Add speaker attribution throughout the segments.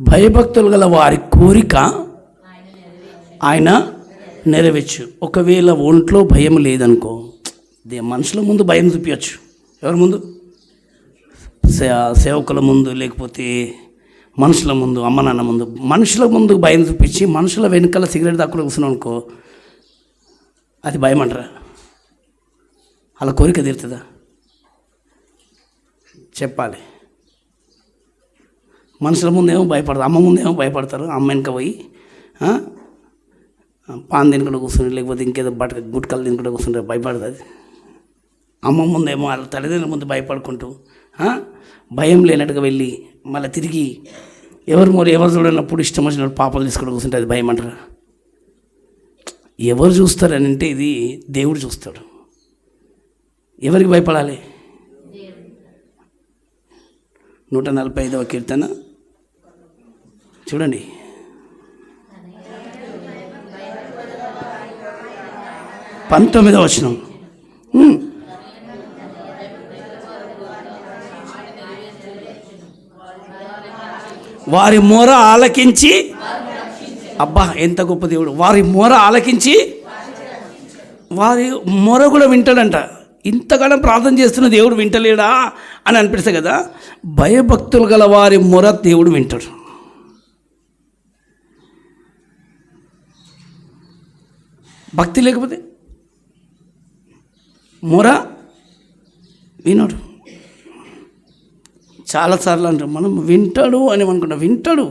Speaker 1: భయభక్తులు గల వారి కోరిక ఆయన నెరవేర్చు. ఒకవేళ ఒంట్లో భయం లేదనుకో, మనుషుల ముందు భయం చూపించచ్చు. ఎవరి ముందు? సేవకుల ముందు, లేకపోతే మనుషుల ముందు, అమ్మ నాన్న ముందు. మనుషుల ముందు భయం చూపించి మనుషుల వెనుకల సిగరెట్ దాక్కుని కూర్చున్నాం అనుకో, అది భయం అంటారా? అలా కోరిక తీరుతుందా? చెప్పాలి. మనుషుల ముందేమో భయపడతారు, అమ్మ ముందేమో భయపడతారు. అమ్మ వెనుక పోయి పాన్ తినుకుంటూ కూర్చుని, లేకపోతే ఇంకేదో గుట్కలు తినుకుంటూ కూర్చుంటే భయపడుతుంది. అమ్మ ముందేమో వాళ్ళ తల్లిదండ్రుల ముందు భయపడుకుంటూ భయం లేనట్టుగా వెళ్ళి మళ్ళీ తిరిగి ఎవరు చూడనప్పుడు ఇష్టం వచ్చినప్పుడు పాపలు తీసుకుంటూ కూర్చుంటే అది భయం అంటారా? ఎవరు చూస్తారని అంటే ఇది దేవుడు చూస్తాడు. ఎవరికి భయపడాలి? 145వ కీర్తన చూడండి. పంతొమ్మిదవ వచనం. వారి మొర ఆలకించి, అబ్బా ఎంత గొప్ప దేవుడు! వారి మొర ఆలకించి వారి మొర కూడా వింటాడంట. ఇంతకాలం ప్రార్థన చేస్తున్న దేవుడు వింటలేడా అని అనిపిస్తుంది కదా. భయభక్తులు గల వారి మొర దేవుడు వింటాడు. భక్తి లేకపోతే మొర వినడు. చాలాసార్లు అంటారు మనం వింటాడు అని అనుకుంటాం. వింటాడు,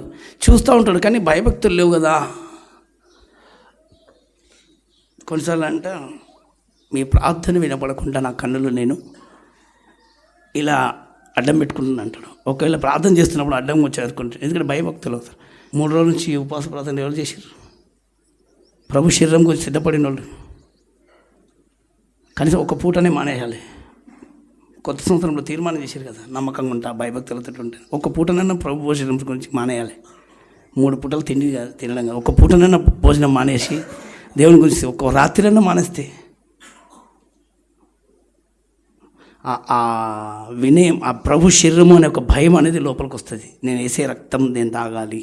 Speaker 1: చూస్తూ ఉంటాడు, కానీ భయభక్తులు లేవు కదా. కొన్నిసార్లు అంట మీ ప్రార్థన వినపడకుండా నా కన్నులు నేను ఇలా అడ్డం పెట్టుకుంటున్నాను అంటాడు. ఒకవేళ ప్రార్థన చేస్తున్నప్పుడు అడ్డం వచ్చి ఎదుర్కొంటాడు. ఎందుకంటే భయభక్తులు అవుతారు. 3 రోజుల నుంచి ఉపవాస ప్రార్థన ఎవరు చేశారు? ప్రభు శరీరం గురించి సిద్ధపడిన వాళ్ళు. కనీసం ఒక పూటనే మానేయాలి. కొత్త సంవత్సరంలో తీర్మానం చేశారు కదా, నమ్మకంగా ఉంటా, భయభక్తులతో ఉంటాయి. ఒక పూటనైనా ప్రభు భోజనం గురించి మానేయాలి. 3 పూటలు తిండి కాదు తినడం కాదు, ఒక పూటనైనా భోజనం మానేసి దేవుని గురించి ఒక రాత్రినైనా మానేస్తే ఆ వినయం, ఆ ప్రభు శరీరము అనే ఒక భయం అనేది లోపలికి వస్తుంది. నేను వేసే రక్తం నేను తాగాలి,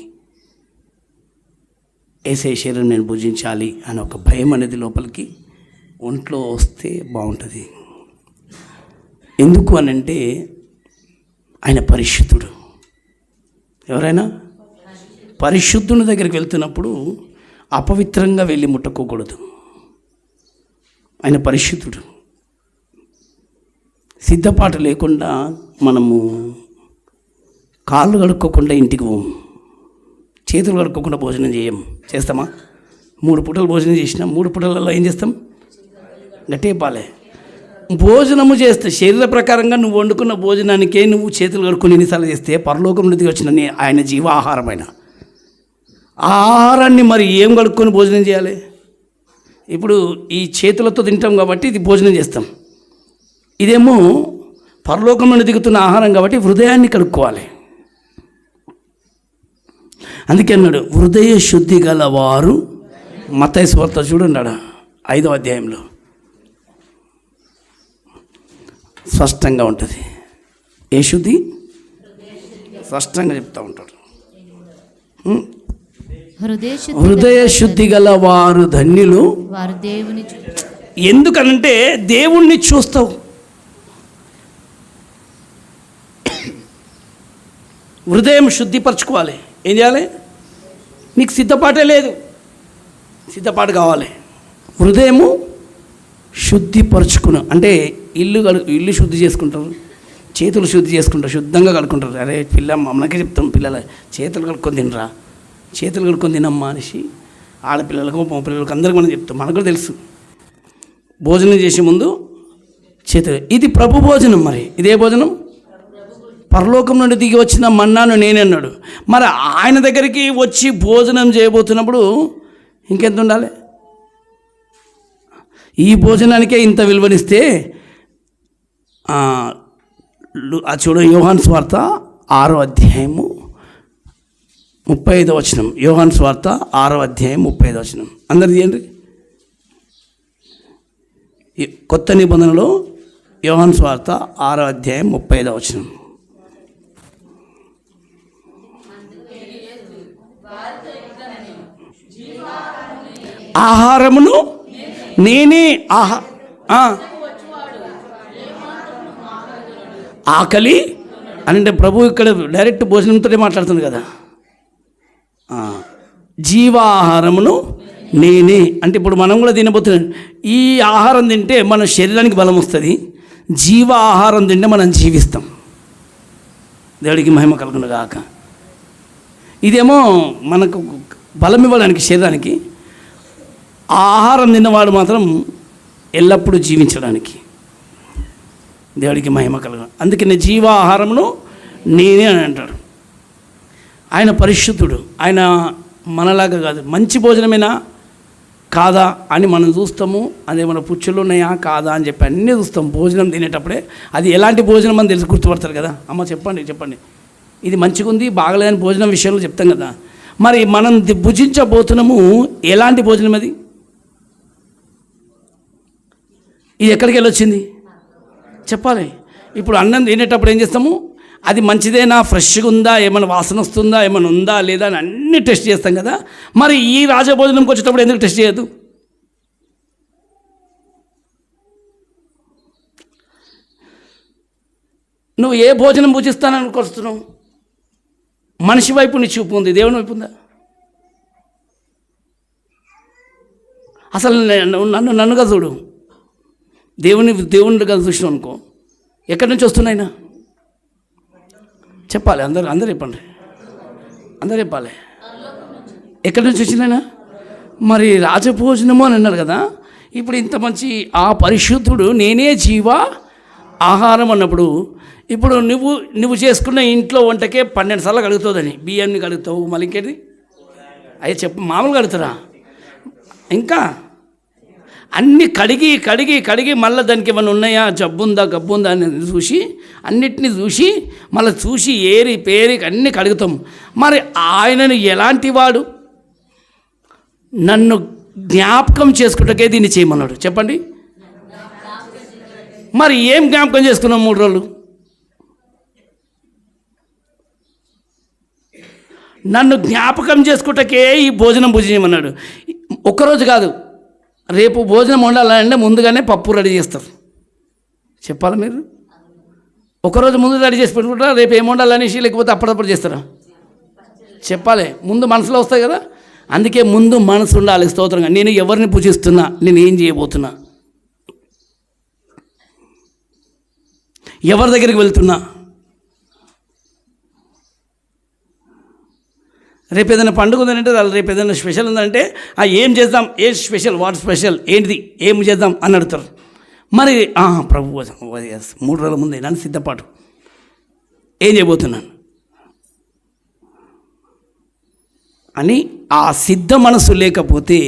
Speaker 1: వేసే శరీరం నేను భుజించాలి అనే ఒక భయం అనేది లోపలికి ఒంట్లో వస్తే బాగుంటుంది. ఎందుకు అని అంటే ఆయన పరిశుద్ధుడు. ఎవరైనా పరిశుద్ధుని దగ్గరికి వెళ్తున్నప్పుడు అపవిత్రంగా వెళ్ళి ముట్టుకోకూడదు. ఆయన పరిశుద్ధుడు. సిద్ధపాటు లేకుండా మనము కాళ్ళు కడుక్కోకుండా ఇంటికి పోము, చేతులు కడుక్కోకుండా భోజనం చేయం. చేస్తామా? 3 పూటలు భోజనం చేసినాం, 3 పూటలలో ఏం చేస్తాం? గట్టిగా పాలే. భోజనము చేస్తే శరీర ప్రకారంగా నువ్వు వండుకున్న భోజనానికే నువ్వు చేతులు కడుక్కొని ఎన్నిసార్లు చేస్తే పరలోకం నుండి వచ్చిన ఆయన జీవాహారమైన ఆహారాన్ని మరి ఏం కడుక్కొని భోజనం చేయాలి? ఇప్పుడు ఈ చేతులతో తింటాం కాబట్టి ఇది భోజనం చేస్తాం. ఇదేమో పరలోకం నుండి దిగుతున్న ఆహారం కాబట్టి హృదయాన్ని కడుక్కోవాలి. అందుకే అన్నాడు హృదయ శుద్ధి గల వారు. మత్తయి సువార్త చూడండి 5వ అధ్యాయంలో స్పష్టంగా ఉంటుంది. ఏ శుద్ధి? స్పష్టంగా చెప్తూ ఉంటాడు. హృదయ శుద్ధి గల వారు ధన్యులు, వారు దేవుని. ఎందుకనంటే దేవుణ్ణి చూస్తావు. హృదయం శుద్ధిపరచుకోవాలి. ఏం చేయాలి? నీకు సిద్ధపాటే లేదు, సిద్ధపాటు కావాలి. హృదయము శుద్ధిపరచుకుని అంటే ఇల్లు శుద్ధి చేసుకుంటారు, చేతులు శుద్ధి చేసుకుంటారు, శుద్ధంగా కడుక్కుంటారు. అరే మనకే చెప్తాం, పిల్లల చేతులు కడుక్కొని తినరా, చేతులు కడుక్కొని తినమ్మా అనేసి ఆడపిల్లలకు మగపిల్లలకు అందరికీ మనం చెప్తాం. మనకు కూడా తెలుసు. భోజనం చేసే ముందు చేతులు. ఇది ప్రభు భోజనం. మరి ఇదే భోజనం పరలోకం నుండి దిగి వచ్చిన మన్నాను నేనన్నాడు. మరి ఆయన దగ్గరికి వచ్చి భోజనం చేయబోతున్నప్పుడు ఇంకెంత ఉండాలి? ఈ భోజనానికే ఇంత విలువనిస్తే చూడ యోహాను సువార్త 6వ అధ్యాయము 35వ వచనం. యోహాను సువార్త 6వ అధ్యాయం 35వ వచనం. అందరు తీయండి. కొత్త నిబంధనలో యోహాను సువార్త 6వ అధ్యాయం 35వ వచనం. ఆహారమును నేనే ఆకలి అని అంటే ప్రభు ఇక్కడ డైరెక్ట్ భోజనంతోనే మాట్లాడుతుంది కదా. జీవాహారమును నేనే అంటే ఇప్పుడు మనం కూడా తినబోతున్నాం. ఈ ఆహారం తింటే మన శరీరానికి బలం వస్తుంది. జీవ ఆహారం తింటే మనం జీవిస్తాం. దేవుడికి మహిమ కలుగును గాక. ఇదేమో మనకు బలం ఇవ్వడానికి శరీరానికి, ఆహారం తిన్నవాడు మాత్రం ఎల్లప్పుడూ జీవించడానికి. దేవుడికి మహిమ కలుగును. అందుకని జీవాహారమును నేనే అని అంటాడు. ఆయన పరిశుద్ధుడు. ఆయన మనలాగా కాదు. మంచి భోజనమేనా కాదా అని మనం చూస్తాము. అదేమన్నా పుచ్చులు ఉన్నాయా కాదా అని చెప్పి అన్నీ చూస్తాం. భోజనం తినేటప్పుడే అది ఎలాంటి భోజనం అని తెలిసి గుర్తుపడతారు కదా. అమ్మ చెప్పండి ఇది మంచిగా ఉంది బాగలేదని భోజనం విషయంలో చెప్తాం కదా. మరి మనం భుజించబోతున్నాము ఎలాంటి భోజనం అది? ఇది ఎక్కడికి వెళ్ళొచ్చింది చెప్పాలి. ఇప్పుడు అన్నం తినేటప్పుడు ఏం చేస్తాము? అది మంచిదేనా, ఫ్రెష్గా ఉందా, ఏమైనా వాసన వస్తుందా, ఏమైనా ఉందా లేదా అని అన్నీ టెస్ట్ చేస్తాం కదా. మరి ఈ రాజభోజనంకి వచ్చేటప్పుడు ఎందుకు టెస్ట్ చేయదు? నువ్వు ఏ భోజనం భుజిస్తానని అనుకొస్తున్నావు? మనిషి వైపు నీ చూపు ఉంది, దేవుని వైపు ఉందా? అసలు నన్నుగా చూడు, దేవునిగా చూసినావు అనుకో, ఎక్కడి నుంచి వస్తున్నాయినా చెప్పాలి. అందరూ చెప్పండి, అందరూ చెప్పాలి. ఎక్కడి నుంచి వచ్చిందైనా? మరి రాజభోజనము అని అన్నారు కదా. ఇప్పుడు ఇంత మంచి ఆ పరిశుద్ధుడు నేనే జీవ ఆహారం అన్నప్పుడు, ఇప్పుడు నువ్వు చేసుకున్న ఇంట్లో వంటకే 12 సార్లు కడుగుతుందని, బియ్యాన్ని కడుగుతావు, మళ్ళీ ఇంకేది అయ్యే మామూలుగా కడుగుతారా? ఇంకా అన్నీ కడిగి మళ్ళీ దానికి ఏమైనా ఉన్నాయా, జబ్బుందా గబ్బుందా అని చూసి అన్నిటినీ మళ్ళీ చూసి ఏరి పేరి అన్నీ కడుగుతాం. మరి ఆయనను ఎలాంటి వాడు? నన్ను జ్ఞాపకం చేసుకుంటకే దీన్ని చేయమన్నాడు. చెప్పండి. మరి ఏం జ్ఞాపకం చేసుకున్నాం 3 రోజులు? నన్ను జ్ఞాపకం చేసుకుంటకే ఈ భోజనం భుజించమన్నాడు. ఒక్కరోజు కాదు, రేపు భోజనం వండాలంటే ముందుగానే పప్పు రెడీ చేస్తారు. చెప్పాలి మీరు. ఒకరోజు ముందు రెడీ చేసి పెట్టుకుంటారా రేపు ఏం వండాలనేసి, లేకపోతే అప్పుడప్పుడు చేస్తారా? చెప్పాలి. ముందు మనసులో వస్తాయి కదా. అందుకే ముందు మనసు ఉండాలి. స్తోత్రంగా నేను ఎవరిని పూజిస్తున్నా, నేను ఏం చేయబోతున్నా, ఎవరి దగ్గరికి వెళ్తున్నా, రేపు ఏదైనా పండుగ ఉందంటే రేపు ఏదైనా స్పెషల్ ఉందంటే ఏం చేద్దాం, ఏ స్పెషల్, వాట్ స్పెషల్, ఏంటిది, ఏం చేద్దాం అని అడుగుతారు. మరి ప్రభు 3 రోజుల ముందే నన్ను సిద్ధపాటు, ఏం చేయబోతున్నాను అని ఆ సిద్ధ మనసు లేకపోతే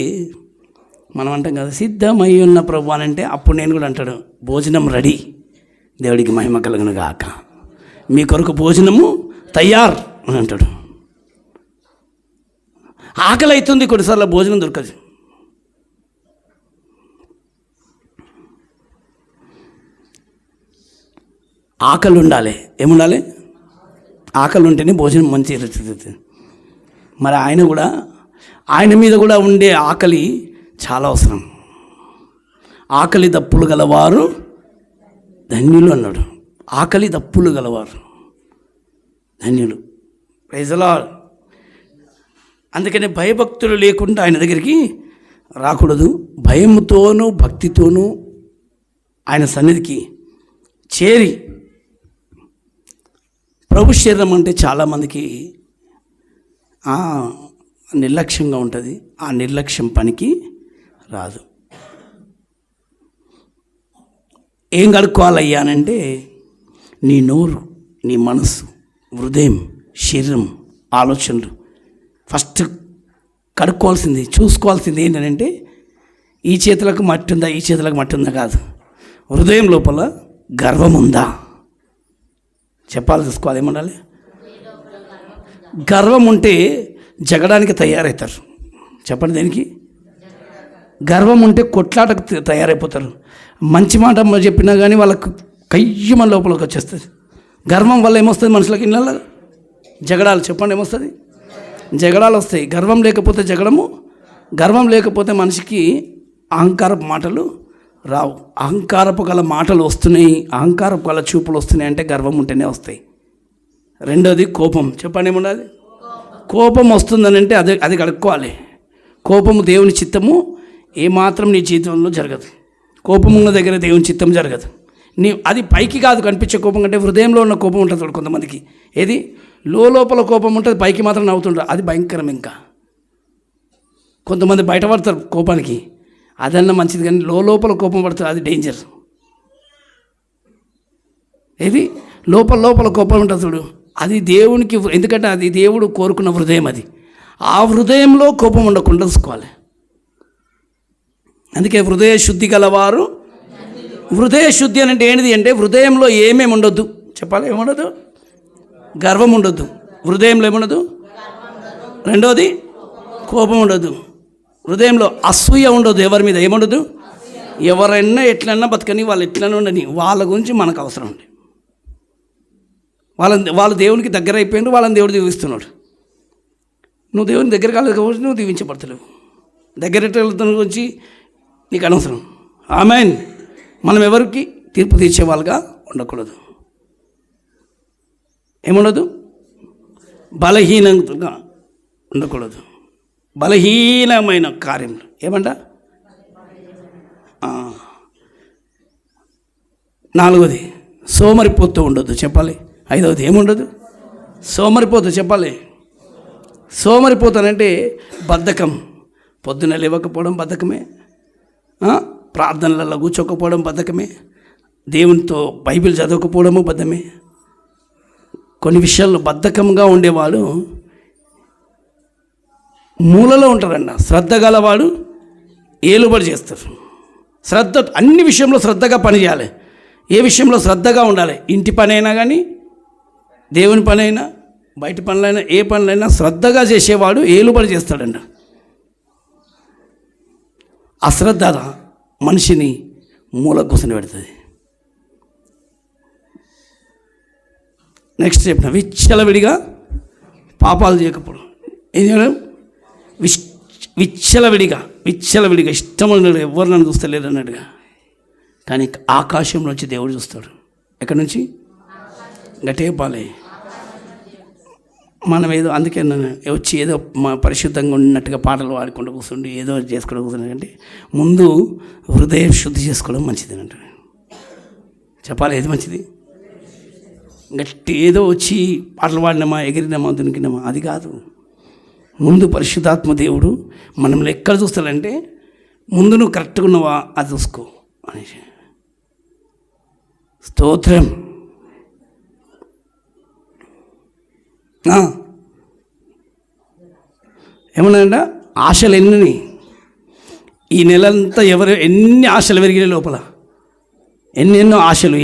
Speaker 1: మనం అంటాం కదా, సిద్ధమై ఉన్న ప్రభు అని అంటే అప్పుడు నేను కూడా అంటాడు భోజనం రెడీ. దేవుడికి మహిమ కలుగును గాక. మీ కొరకు భోజనము తయారు అని అంటాడు. ఆకలి అవుతుంది, కొన్నిసార్లు భోజనం దొరకదు. ఆకలి ఉండాలి. ఏముండాలి? ఆకలి ఉంటేనే భోజనం మంచి రుచి. మరి ఆయన మీద కూడా ఉండే ఆకలి చాలా అవసరం. ఆకలి దప్పులు గలవారు ధన్యులు అన్నాడు. ఆకలి దప్పులు గలవారు ధన్యులు. Praise the Lord. అందుకని భయభక్తులు లేకుండా ఆయన దగ్గరికి రాకూడదు. భయముతోనూ భక్తితోనూ ఆయన సన్నిధికి చేరి, ప్రభు శరీరం అంటే చాలామందికి నిర్లక్ష్యంగా ఉంటుంది. ఆ నిర్లక్ష్యం పనికి రాదు. ఏం కడుక్కోవాలయ్యా అనంటే నీ నోరు, నీ మనసు, హృదయం, శరీరం, ఆలోచనలు ఫస్ట్ కడుక్కోవాల్సింది, చూసుకోవాల్సింది ఏంటంటే ఈ చేతులకు మట్టి ఉందా, ఈ చేతులకు మట్టి ఉందా కాదు, హృదయం లోపల గర్వం ఉందా చెప్పాలి, చూసుకోవాలి. ఏముండాలి? గర్వం ఉంటే జగడానికి తయారవుతారు. చెప్పండి, దేనికి? గర్వం ఉంటే కొట్లాటకు తయారైపోతారు. మంచి మాట చెప్పినా కానీ వాళ్ళకు కయ్యమ లోపలికి వచ్చేస్తుంది. గర్వం వల్ల ఏమొస్తుంది మనుషులకి? ఇళ్ళ జగడాలు. చెప్పండి, ఏమొస్తుంది? జగడాలు వస్తాయి. గర్వం లేకపోతే జగడము గర్వం లేకపోతే మనిషికి అహంకారపు మాటలు రావు. అహంకారపు గల మాటలు వస్తున్నాయి, అహంకారపు గల చూపులు వస్తున్నాయి అంటే గర్వం ఉంటేనే వస్తాయి. రెండోది కోపం. చెప్పండి ఏముండాలి? కోపం వస్తుందని అంటే అది కడుక్కోవాలి. కోపము దేవుని చిత్తము ఏమాత్రం నీ జీవితంలో జరగదు. కోపం ఉన్న దగ్గర దేవుని చిత్తం జరగదు. అది పైకి కాదు కనిపించే కోపం కంటే హృదయంలో ఉన్న కోపం ఉంటుంది చూడు కొంతమందికి. ఏది లోపల కోపం ఉంటుంది, పైకి మాత్రం నవ్వుతుంటారు, అది భయంకరం. ఇంకా కొంతమంది బయటపడతారు కోపానికి, అదన్నా మంచిది, కానీ లోపల కోపం పడుతుంది, అది డేంజర్. ఏది లోపల కోపం ఉంటుంది చూడు, అది దేవునికి, ఎందుకంటే అది దేవుడు కోరుకున్న హృదయం. అది ఆ హృదయంలో కోపం ఉండకుండా చూసుకోవాలి. అందుకే హృదయ శుద్ధి గలవారు. హృదయ శుద్ధి అంటే ఏంటిది అంటే హృదయంలో ఏమేమి ఉండొద్దు చెప్పాలి. ఏముండదు? గర్వం ఉండొద్దు. హృదయంలో ఏముండదు? రెండోది కోపం ఉండదు. హృదయంలో అసూయ ఉండదు. ఎవరి మీద ఏముండదు? ఎవరైనా ఎట్లన్నా బతకని, వాళ్ళు ఎట్లన్నా ఉండని, వాళ్ళ గురించి మనకు అవసరం ఉంది. వాళ్ళు దేవునికి దగ్గర అయిపోయినారు, వాళ్ళని దేవుడు దీవిస్తున్నాడు. నువ్వు దేవుని దగ్గర కాలేదు కాబట్టి నువ్వు దీవించబడతలేవు. దగ్గర గురించి నీకు అనవసరం. ఆమేన్. మనం ఎవరికి తీర్పు తీర్చే వాళ్ళగా ఉండకూడదు. ఏముండదు? బలహీనంగా ఉండకూడదు. బలహీనమైన కార్యములు ఏమంట? నాలుగోది సోమరిపోతూ ఉండొద్దు చెప్పాలి. ఐదవది ఏముండదు? సోమరిపోతూ చెప్పాలి. సోమరిపోతానంటే బద్ధకం. పొద్దున లేవకపోవడం బద్ధకమే, ప్రార్థనలలో కూర్చోకపోవడం బద్ధకమే, దేవునితో బైబిల్ చదవకపోవడము బద్ధమే. కొన్ని విషయాల్లో బద్ధకంగా ఉండేవాడు మూలలో ఉంటారన్న. శ్రద్ధ గలవాడు ఏలుబడి చేస్తారు. శ్రద్ధ అన్ని విషయంలో శ్రద్ధగా పని చేయాలి. ఏ విషయంలో శ్రద్ధగా ఉండాలి? ఇంటి పని అయినా కానీ, దేవుని పని అయినా, బయట పనులైనా, ఏ పనులైనా శ్రద్ధగా చేసేవాడు ఏలుబడి చేస్తాడంట. అశ్రద్ధ మనిషిని మూల కూర్చొని పెడుతుంది. నెక్స్ట్ చెప్పిన విచ్చలవిడిగా పాపాలు చేయకపోవడం. ఏం చేయడం? విచ్చలవిడిగా ఇష్టం అన్నాడు. ఎవరు నన్ను చూస్తలేరు అన్నట్టుగా. కానీ ఆకాశం నుంచి దేవుడు చూస్తాడు. ఎక్కడి నుంచి? గట్టిగా పాలే. మనం ఏదో అందుకే వచ్చి ఏదో పరిశుద్ధంగా ఉన్నట్టుగా పాటలు పాడుకుంటూ కూర్చుండి ఏదో చేసుకుంటూ కూర్చుంటే అంటే ముందు హృదయం శుద్ధి చేసుకోవడం మంచిది అంట. చెప్పాలి ఏది మంచిది? గట్టి ఏదో వచ్చి పాటలు పాడినామా, ఎగిరినామా, దునికినామా, అది కాదు. ముందు పరిశుద్ధాత్మ దేవుడు మనల్ని ఎక్కడ చూస్తాడంటే ముందు నువ్వు కరెక్ట్గా ఉన్నావా అది చూసుకో అనేసి. స్తోత్రం. ఏమన్నాయంట? ఆశలు ఎన్ని ఈ నెలంతా ఎన్ని ఆశలు పెరిగినాయి లోపల, ఎన్నెన్నో ఆశలు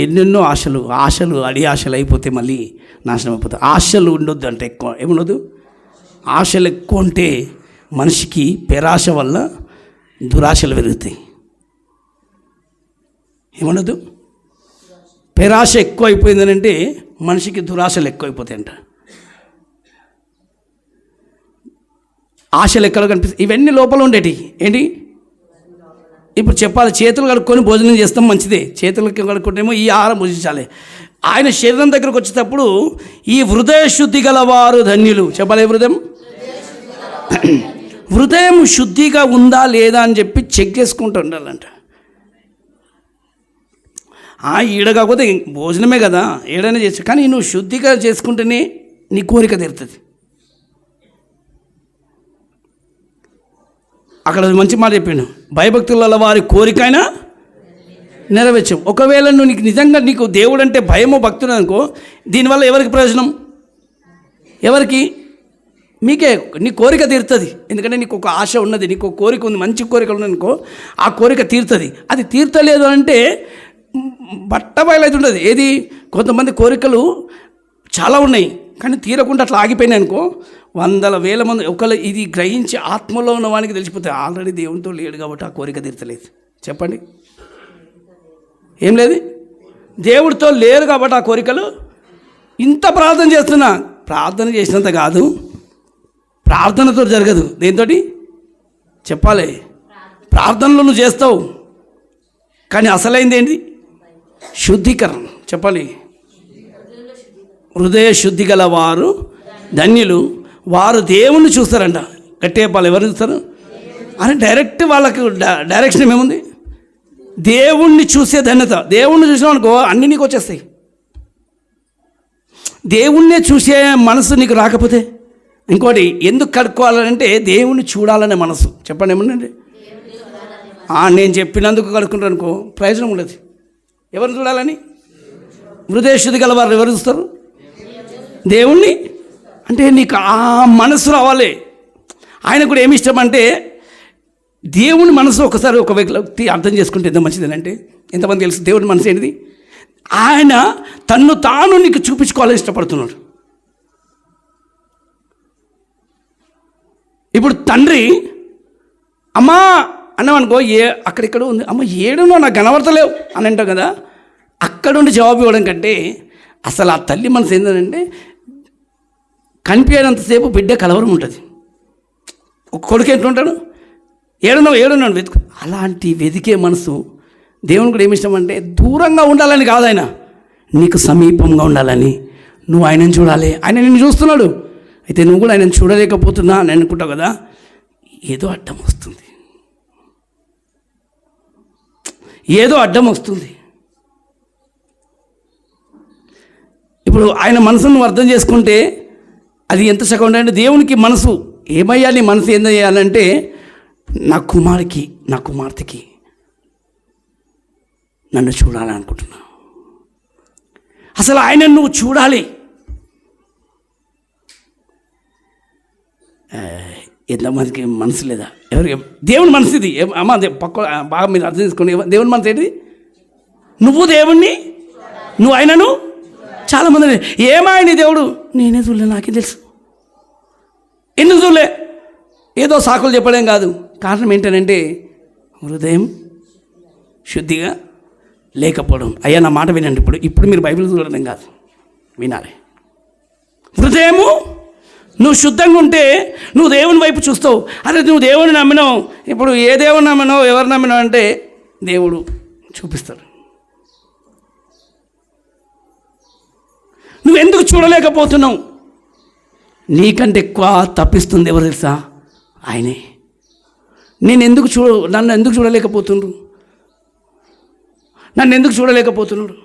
Speaker 1: అడి ఆశలు అయిపోతే మళ్ళీ నాశనం అయిపోతాయి. ఆశలు ఉండొద్దు అంటే ఎక్కువ ఏముండదు. ఆశలు ఎక్కువ ఉంటే మనిషికి పేరాశ వల్ల దురాశలు పెరుగుతాయి. ఏమన్నదు? పేరాశ ఎక్కువ అయిపోయిందని అంటే మనిషికి దురాశలు ఎక్కువైపోతాయి అంట. ఆశలు ఎక్కడ కనిపిస్తాయి? ఇవన్నీ లోపల ఉండేటి ఏంటి? ఇప్పుడు చెప్పాలి, చేతులు కడుక్కొని భోజనం చేస్తాం మంచిదే. చేతులు కడుక్కుంటేమో ఈ ఆహారం భుజించాలి. ఆయన శరీరం దగ్గరకు వచ్చేటప్పుడు ఈ హృదయ శుద్ధి గలవారు ధన్యులు. చెప్పాలి. హృదయం శుద్ధిగా ఉందా లేదా అని చెప్పి చెక్ చేసుకుంటూ ఉండాలంట. ఈడ కాకపోతే భోజనమే కదా, ఏడైనా చేస్తా, కానీ నువ్వు శుద్ధిగా చేసుకుంటేనే నీ కోరిక తీరుతుంది. అక్కడ మంచి మాట చెప్పిండు, భయభక్తుల వారి కోరికైనా నెరవేర్చు. ఒకవేళ నువ్వు నిజంగా నీకు దేవుడు అంటే భయమో భక్తుడు అనుకో, దీనివల్ల ఎవరికి ప్రయోజనం? ఎవరికి? మీకే. నీ కోరిక తీరుతుంది. ఎందుకంటే నీకు ఒక ఆశ ఉన్నది, నీకు ఒక కోరిక ఉంది, మంచి కోరిక ఉన్నదనుకో, ఆ కోరిక తీరుతుంది. అది తీర్చలేదు అంటే బట్టబయలైతుండదు. ఏది? కొంతమంది కోరికలు చాలా ఉన్నాయి కానీ తీరకుండా అట్లా ఆగిపోయినాయి అనుకో, 100,000 మంది ఒకళ్ళు ఇది గ్రహించి ఆత్మలో ఉన్న వానికి తెలిసిపోతాయి ఆల్రెడీ దేవునితో లేడు కాబట్టి ఆ కోరిక తీర్చలేదు. చెప్పండి, ఏం లేదు? దేవుడితో లేరు కాబట్టి ఆ కోరికలు. ఇంత ప్రార్థన చేస్తున్నా, ప్రార్థన చేసినంత కాదు, ప్రార్థనతో జరగదు. దేంతో? చెప్పాలి. ప్రార్థనలు నువ్వు చేస్తావు, కానీ అసలైంది ఏంటి? శుద్ధీకరణ. చెప్పాలి. హృదయ శుద్ధి గల వారు ధన్యులు, వారు దేవుణ్ణి చూస్తారంట. గట్టిగా చెప్పాలి. ఎవరు చూస్తారు? అని డైరెక్ట్ వాళ్ళకి డైరెక్షన్ ఏముంది? దేవుణ్ణి చూసే ధన్యత. దేవుణ్ణి చూసినావు అనుకో అన్నీ నీకు వచ్చేస్తాయి. దేవుణ్ణే చూసే మనసు నీకు రాకపోతే ఇంకోటి ఎందుకు కడుక్కోవాలంటే దేవుణ్ణి చూడాలనే మనసు. చెప్పండి ఏముందండి? నేను చెప్పినందుకు కడుక్కుంటాను అనుకో ప్రయోజనం ఉండదు. ఎవరిని చూడాలని? హృదయ శుద్ధి గల వారు ఎవరు చూస్తారు? దేవుణ్ణి. అంటే నీకు ఆ మనసు రావాలి. ఆయన కూడా ఏమి ఇష్టం అంటే దేవుని మనసు ఒకసారి ఒక వ్యక్తి అర్థం చేసుకుంటే ఎంత మంచిదేనంటే, ఎంతమంది తెలుసు దేవుని మనసు ఏంటిది? ఆయన తన్ను తాను నీకు చూపించుకోవాలని ఇష్టపడుతున్నాడు. ఇప్పుడు తండ్రి అమ్మా అన్నామనుకో, అక్కడిక్కడ ఉంది, అమ్మ ఏడునో నాకు కనబడతలేవు అని అంటావు కదా. అక్కడుండి జవాబు ఇవ్వడం కంటే అసలు ఆ తల్లి మనసు ఏంటంటే కనిపించినంతసేపు బిడ్డ కలవరం ఉంటుంది. ఒక కొడుకు ఎట్లుంటాడు? ఏడున్నాడు వెతుకు. అలాంటి వెతికే మనసు దేవుని కూడా ఏమి ఇష్టం అంటే దూరంగా ఉండాలని కాదు, ఆయన నీకు సమీపంగా ఉండాలని. నువ్వు ఆయనను చూడాలి. ఆయన నిన్ను చూస్తున్నాడు. అయితే నువ్వు కూడా ఆయనను చూడలేకపోతున్నా అని అనుకుంటావు కదా. ఏదో అడ్డం వస్తుంది, ఏదో అడ్డం వస్తుంది. ఇప్పుడు ఆయన మనసును నువ్వు అర్థం చేసుకుంటే అది ఎంత చక్కగా ఉండాలంటే దేవునికి మనసు ఏమయ్యా, నీ మనసు ఏం చేయాలంటే నా కుమారుకి నా కుమార్తెకి నన్ను చూడాలనుకుంటున్నా. అసలు ఆయన నువ్వు చూడాలి. ఎంతమందికి మనసు లేదా? ఎవరికి? దేవుని మనసు ఇది. అమ్మ పక్క బాగా మీరు అర్థం చేసుకోండి. దేవుని మనసు ఏంటిది? నువ్వు దేవుణ్ణి, నువ్వు ఆయనను. చాలామంది ఏమాయని దేవుడు నేనే చూడలే, నాకే తెలుసు. ఎందుకు చూడలే? ఏదో సాకులు చెప్పడం కాదు. కారణం ఏంటంటే హృదయం శుద్ధిగా లేకపోవడం. అయ్యా నా మాట వినండి. ఇప్పుడు మీరు బైబిల్ చూడడం కాదు, వినాలి. హృదయము నువ్వు శుద్ధంగా ఉంటే నువ్వు దేవుని వైపు చూస్తావు. అదే నువ్వు దేవుని నమ్మినావు, ఇప్పుడు ఏ దేవుని నమ్మినావు, ఎవరు నమ్మినావు అంటే దేవుడు చూపిస్తాడు. నువ్వెందుకు చూడలేకపోతున్నావు? నీకంటే ఎక్కువ తప్పిస్తుంది ఎవరు తెలుసా? ఆయనే. నన్ను ఎందుకు చూడలేకపోతుండ్రు? నన్ను ఎందుకు చూడలేకపోతున్నాడు?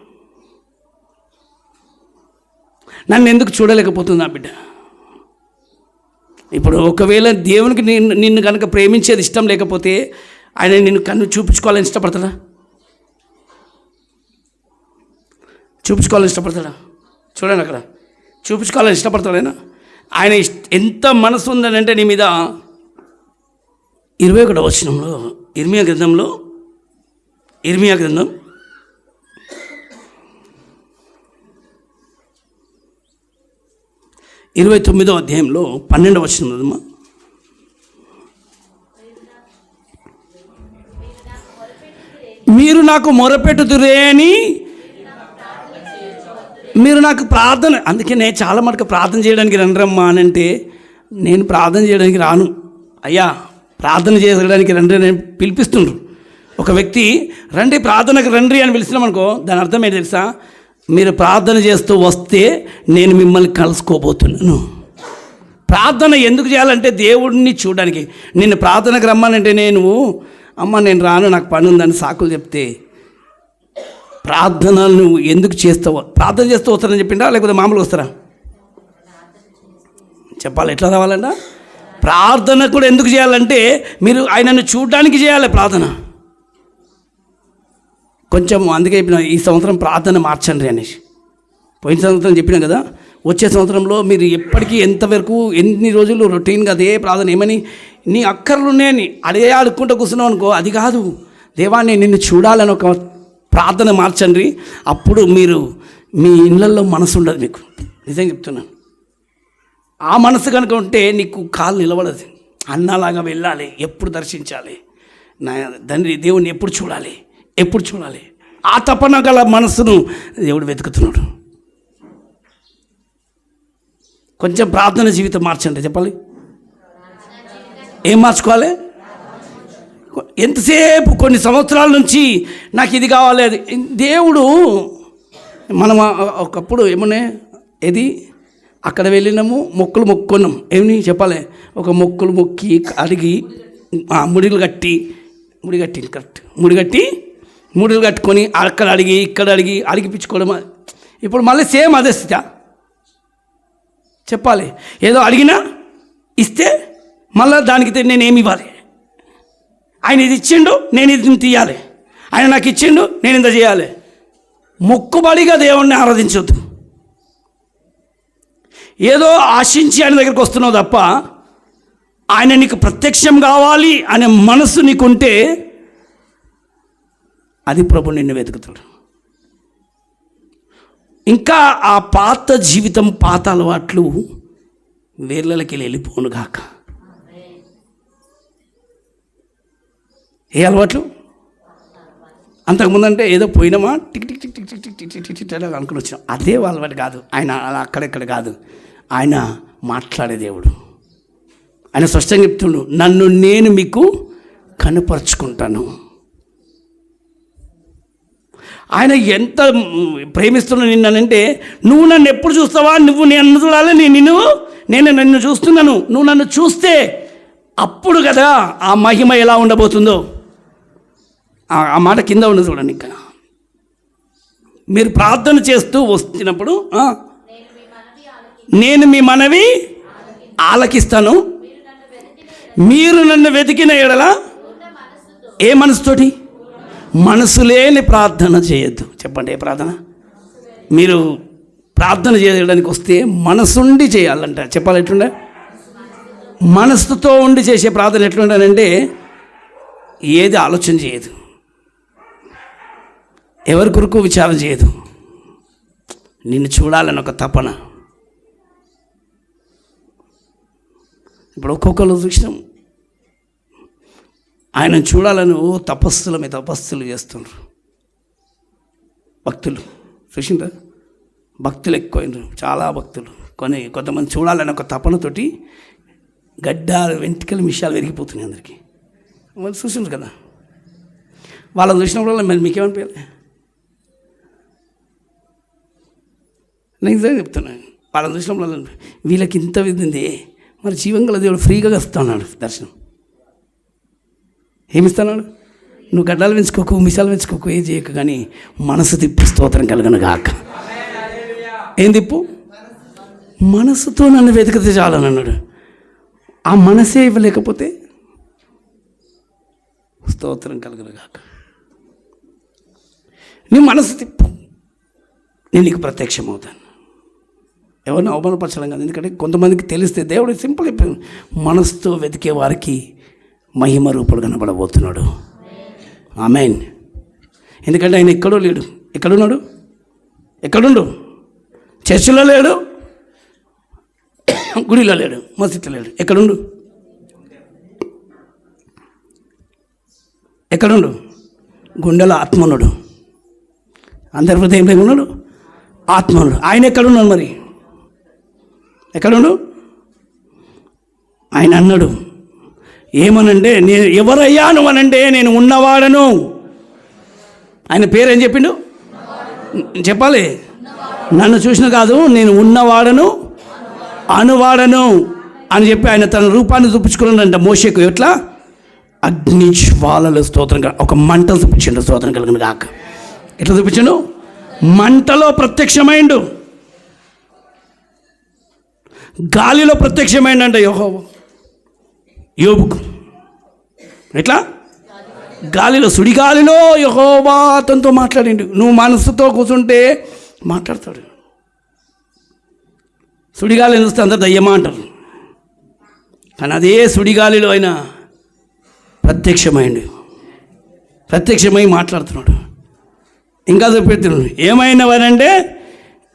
Speaker 1: నన్ను ఎందుకు చూడలేకపోతుంది నా బిడ్డ? ఇప్పుడు ఒకవేళ దేవునికి నిన్ను కనుక ప్రేమించేది ఇష్టం లేకపోతే ఆయన నిన్ను కన్ను చూపించుకోవాలని ఇష్టపడతాడా? చూపించుకోవాలని ఇష్టపడతాడా? చూడండి, అక్కడ చూపించుకోవాలని ఇష్టపడతాడైనా. ఆయన ఎంత మనసు ఉందనంటే నీ మీద. 21వ వచనంలో ఇర్మియా గ్రంథం 29వ అధ్యాయంలో 12వ వచనం అదమ్మా. మీరు నాకు మొరపెట్టుదురే అని మీరు నాకు ప్రార్థన. అందుకే నేను చాలా మటుకు ప్రార్థన చేయడానికి రండ్రమ్మా అని అంటే నేను ప్రార్థన చేయడానికి రాను. అయ్యా ప్రార్థన చేయడానికి రండి నేను పిలిపిస్తుండ్రు. ఒక వ్యక్తి రండి ప్రార్థనకు రండి అని పిలిచినామనుకో దాని అర్థం ఏంటి తెలుసా? మీరు ప్రార్థన చేస్తూ వస్తే నేను మిమ్మల్ని కలుసుకోబోతున్నాను. ప్రార్థన ఎందుకు చేయాలంటే దేవుడిని చూడడానికి. నిన్ను ప్రార్థనకు రమ్మానంటే నేను నేను రాను, నాకు పని ఉందని సాకులు చెప్తే ప్రార్థన నువ్వు ఎందుకు చేస్తావో? ప్రార్థన చేస్తూ వస్తారని చెప్పిండా లేకపోతే మామూలుగా వస్తారా? చెప్పాలి ఎట్లా రావాలంట. ప్రార్థన కూడా ఎందుకు చేయాలంటే మీరు ఆయనను చూడడానికి చేయాలి ప్రార్థన. కొంచెం అందుకే చెప్పిన ఈ సంవత్సరం ప్రార్థన మార్చండి అనేసి. పోయిన సంవత్సరం చెప్పినాం కదా, వచ్చే సంవత్సరంలో మీరు ఎప్పటికీ ఎంతవరకు ఎన్ని రోజులు రొటీన్గా అదే ప్రార్థన. ఏమని నీ అక్కర్లు ఉన్నాయని అదే ఆడుకుంటూ కూర్చున్నావు అనుకో, అది కాదు. దేవాన్ని నిన్ను చూడాలని ఒక ప్రార్థన మార్చండి. అప్పుడు మీరు మీ ఇళ్ళల్లో మనసు ఉండదు మీకు. నిజంగా చెప్తున్నాను. ఆ మనసు కనుక ఉంటే నీకు కాలు నిలబడదు. అన్నలాగా వెళ్ళాలి, ఎప్పుడు దర్శించాలి, నా తండ్రి దేవుణ్ణి ఎప్పుడు చూడాలి, ఎప్పుడు చూడాలి. ఆ తపన గల మనసును దేవుడు వెతుకుతున్నాడు. కొంచెం ప్రార్థన జీవితం మార్చండి. చెప్పాలి ఏం మార్చుకోవాలి? ఎంతసేపు కొన్ని సంవత్సరాల నుంచి నాకు ఇది కావాలి అది. దేవుడు మనం ఒకప్పుడు ఏమన్నా ఏది అక్కడ వెళ్ళినాము, మొక్కులు మొక్కున్నాం. ఏమని చెప్పాలి, ఒక మొక్కులు మొక్కి అడిగి ముడిలు కట్టుకొని అక్కడ అడిగి ఇక్కడ అడిగి అడిగిపించుకోవడం. ఇప్పుడు మళ్ళీ సేమ్ అదే స్థితి. చెప్పాలి, ఏదో అడిగినా ఇస్తే మళ్ళీ దానికి నేనేమి ఇవ్వాలి. ఆయన ఇది ఇచ్చిండు, నేను ఇది తీయాలి. ఆయన నాకు ఇచ్చిండు, నేను ఇంత చేయాలి. మొక్కుబడిగా దేవుణ్ణి ఆరాధించొద్దు. ఏదో ఆశించి ఆయన దగ్గరికి వస్తున్నావు తప్ప ఆయన నీకు ప్రత్యక్షం కావాలి అనే మనసు నీకుంటే అది ప్రభు నిన్ను వెతుకుతాడు. ఇంకా ఆ పాత జీవితం, పాత అలవాట్లు వేర్లకి వెళ్ళిపోను గాక. ఏ అలవాట్లు? అంతకుముందంటే ఏదో పోయినామా tick tick tick tick tick tick tick tick tick అలా అనుకుని వచ్చినాం. అదే అలవాటు కాదు. ఆయన అలా అక్కడెక్కడ కాదు. ఆయన మాట్లాడే దేవుడు. ఆయన స్పష్టంగా చెప్తుండు, నన్ను నేను మీకు కనుపరుచుకుంటాను. ఆయన ఎంత ప్రేమిస్తున్నా నిన్నంటే, నువ్వు నన్ను ఎప్పుడు చూస్తావా, నువ్వు నన్ను చూడాలి, నేను నన్ను చూస్తున్నాను, నువ్వు నన్ను చూస్తే అప్పుడు కదా ఆ మహిమ ఎలా ఉండబోతుందో. ఆ మాట కింద ఉండదు చూడండి. ఇంకా మీరు ప్రార్థన చేస్తూ వస్తున్నప్పుడు నేను మీ మనవి ఆలకిస్తాను, మీరు నన్ను వెతికిన ఎడల ఏ మనసుతోటి? మనసు లేని ప్రార్థన చేయొద్దు. చెప్పండి, ఏ ప్రార్థన? మీరు ప్రార్థన చేయడానికి వస్తే మనసుండి చేయాలంట. చెప్పాలి, ఎట్లుండే? మనసుతో ఉండి చేసే ప్రార్థన ఎట్లుండాలంటే ఏది ఆలోచన చేయదు, ఎవరి కొరకు విచారం చేయదు, నిన్ను చూడాలని ఒక తపన. ఇప్పుడు ఒక్కొక్కరు చూసినాం, ఆయన చూడాలని తపస్సుల మీద తపస్సులు చేస్తున్నారు. భక్తులు చూసిండ్రా? భక్తులు ఎక్కువైనారు, చాలా భక్తులు. కొంతమంది చూడాలని ఒక తపనతోటి గడ్డాలు వెంట్రుకలు మిషాలు విరిగిపోతున్నాయి అందరికీ. వాళ్ళు చూసిండ్రు కదా. వాళ్ళని చూసినప్పుడు మరి మీకేమనిపించాలి? నేను నిజంగా చెప్తున్నాను, వాళ్ళని చూసినప్పుడు వీళ్ళకి ఇంత విధింది, మరి జీవంగల దేవుడు ఫ్రీగా వస్తున్నాడు దర్శనం. ఏమిస్తున్నాడు? నువ్వు గడ్డాలు పెంచుకోకు, మిసాలు పెంచుకోకు, ఏం చేయకు, కానీ మనసు తిప్పి స్తోత్రం కలుగును గాక. ఏం తిప్పు? మనసుతో నన్ను వెతికితే చాలని అన్నాడు. ఆ మనసే ఇవ్వలేకపోతే స్తోత్రం కలుగును గాక. నీ మనసు తిప్పు, నేను నీకు ప్రత్యక్షం అవుతాను. ఎవరిని అవమానపరచడం కాదు. ఎందుకంటే కొంతమందికి తెలిస్తే దేవుడు సింపుల్ అయిపోయింది, మనసుతో వెతికే వారికి మహిమ రూపుడు కనబడబోతున్నాడు. ఆమేన్. ఎందుకంటే ఆయన ఎక్కడో లేడు. ఎక్కడున్నాడు? ఎక్కడుండు? చర్చిలో లేడు, గుడిలో లేడు, మసీదులో లేడు. ఎక్కడుండు? ఎక్కడుండు? గుండెలో ఆత్మనుడు. అందరి హృదయంలో ఉన్నాడు ఆత్మనుడు. ఆయన ఎక్కడున్నాడు? మరి ఎక్కడుండు? ఆయన అన్నాడు ఏమనంటే, నేను ఎవరయ్యా నువ్వనంటే నేను ఉన్నవాడను. ఆయన పేరు ఏం చెప్పిండు? చెప్పాలి, నన్ను చూసిన కాదు, నేను ఉన్నవాడను అనువాడను అని చెప్పి ఆయన తన రూపాన్ని చూపించుకున్నాడంట మోషేకు. ఎట్లా? అగ్ని జ్వాలలు, స్తోత్రం, ఒక మంటలు చూపించిండు. స్తోత్రం కలిగిన కాక. ఎట్లా చూపించాడు? మంటలో ప్రత్యక్షమైండు, గాలిలో ప్రత్యక్షమైండంట యెహోవా యోబుకు. ఎట్లా? గాలిలో, సుడిగాలిలో యెహోవా అతనితో మాట్లాడిండు. నువ్వు మనసుతో కూర్చుంటే మాట్లాడతాడు. సుడిగాలిని చూస్తే అందరు దయ్యమా అంటారు, కానీ అదే సుడిగాలిలో ఆయన ప్రత్యక్షమై మాట్లాడుతున్నాడు. ఇంకా చూపెడుతున్నాడు, ఏమైనవనంటే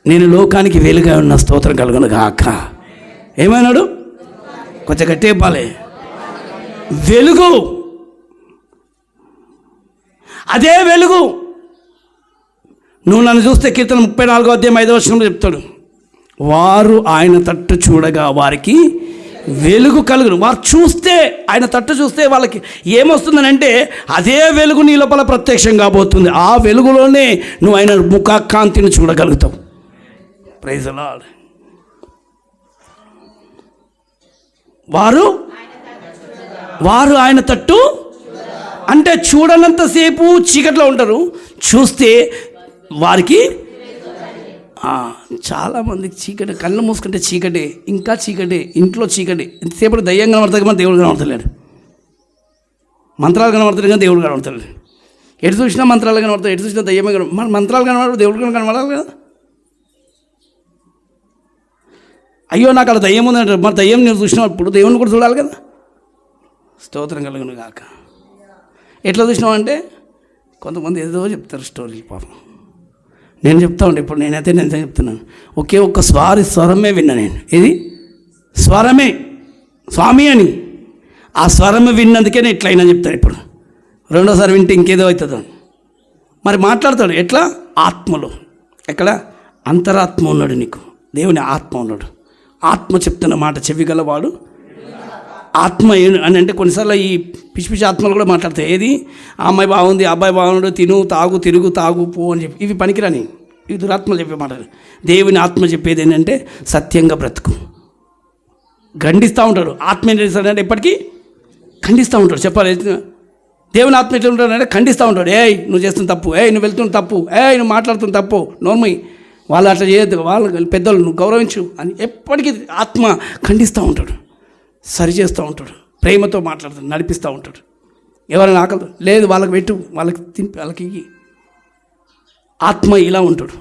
Speaker 1: నేను లోకానికి వెలుగా ఉన్న, స్తోత్రం కలుగును గాక. ఏమైనాడు? కొంచెం గట్టి చెప్పాలి. వెలుగు, అదే వెలుగు. నువ్వు నన్ను చూస్తే కీర్తన 34వ అధ్యాయం 5వ వచనంలో చెప్తాడు, వారు ఆయన తట్టు చూడగా వారికి వెలుగు కలుగును. వారు చూస్తే, ఆయన తట్టు చూస్తే వాళ్ళకి ఏమొస్తుందని అంటే అదే వెలుగు నీ లోపల ప్రత్యక్షం కాబోతుంది. ఆ వెలుగులోనే నువ్వు ఆయన ముఖకాంతిని చూడగలుగుతావు. Praise the Lord. వారు ఆయన తట్టు అంటే చూడనంతసేపు చీకట్లో ఉంటారు, చూస్తే వారికి చాలామందికి చీకటి, కళ్ళు మూసుకుంటే చీకటే, ఇంకా చీకటే, ఇంట్లో చీకటి. ఎంతసేపు దయ్యం కనబడతాయి కానీ దేవుడు కనబడతలేడు. మంత్రాలు కనబడతాడు కానీ దేవుడు కనబడతలేడు. ఎటు చూసినా మంత్రాలు కనబడతాయి, ఎటు చూసినా దయ్యమే కనబడ. మన మంత్రాలు కనబడదు, దేవుడు కనబడాలి కదా. అయ్యో నాకు అలా దయ్యం ఉందంటారు. మరి దయ్యం నేను చూసినప్పుడు దేవుని కూడా చూడాలి కదా. స్తోత్రం కలుగును గాక. ఎట్లా చూసినావు అంటే కొంతమంది ఏదో చెప్తారు స్టోరీలు. పాపం నేను చెప్తా ఉంటే ఇప్పుడు నేను చెప్తున్నాను. ఒకే ఒక్క స్వరమే విన్నా నేను. ఇది స్వరమే, స్వామి అని. ఆ స్వరమే విన్నందుకే నేను ఇట్లయినా చెప్తాను. ఇప్పుడు రెండోసారి వింటే ఇంకేదో అవుతుందో. మరి మాట్లాడతాడు ఎట్లా? ఆత్మలో. ఎక్కడ? అంతరాత్మ ఉన్నాడు నీకు, దేవుని ఆత్మ ఉన్నాడు. ఆత్మ చెప్తున్న మాట చెవిగలవాడు. ఆత్మ అని అంటే కొన్నిసార్లు ఈ పిచ్చి పిచ్చి ఆత్మలు కూడా మాట్లాడతాయి. ఏది? ఆ అమ్మాయి బాగుంది, అబ్బాయి బాగున్నాడు, తిను తాగు తిరుగు తాగు పో అని చెప్పి, ఇవి పనికిరాని, ఇవి దురాత్మలు చెప్పే మాటలు. దేవుని ఆత్మ చెప్పేది ఏంటంటే సత్యంగా బ్రతుకు. ఖండిస్తూ ఉంటాడు. ఆత్మ ఏం చేస్తాడంటే ఎప్పటికీ ఖండిస్తూ ఉంటాడు. చెప్పాలి, దేవుని ఆత్మ ఎట్లా ఉంటాడంటే ఖండిస్తూ ఉంటాడు. ఏయ్ నువ్వు చేస్తున్న తప్పు, నువ్వు వెళ్తున్న తప్పు, నువ్వు మాట్లాడుతున్న తప్పు, నోర్మయ్యి, వాళ్ళు అట్లా చేయొద్దు, వాళ్ళు పెద్దలు, నువ్వు గౌరవించు అని ఎప్పటికీ ఆత్మ ఖండిస్తూ ఉంటాడు, సరి చేస్తూ ఉంటాడు, ప్రేమతో మాట్లాడుతాడు, నడిపిస్తూ ఉంటాడు. ఎవరైనా ఆకలి లేదు వాళ్ళకి పెట్టు, వాళ్ళకి తింపి, వాళ్ళకి ఆత్మ ఇలా ఉంటాడు.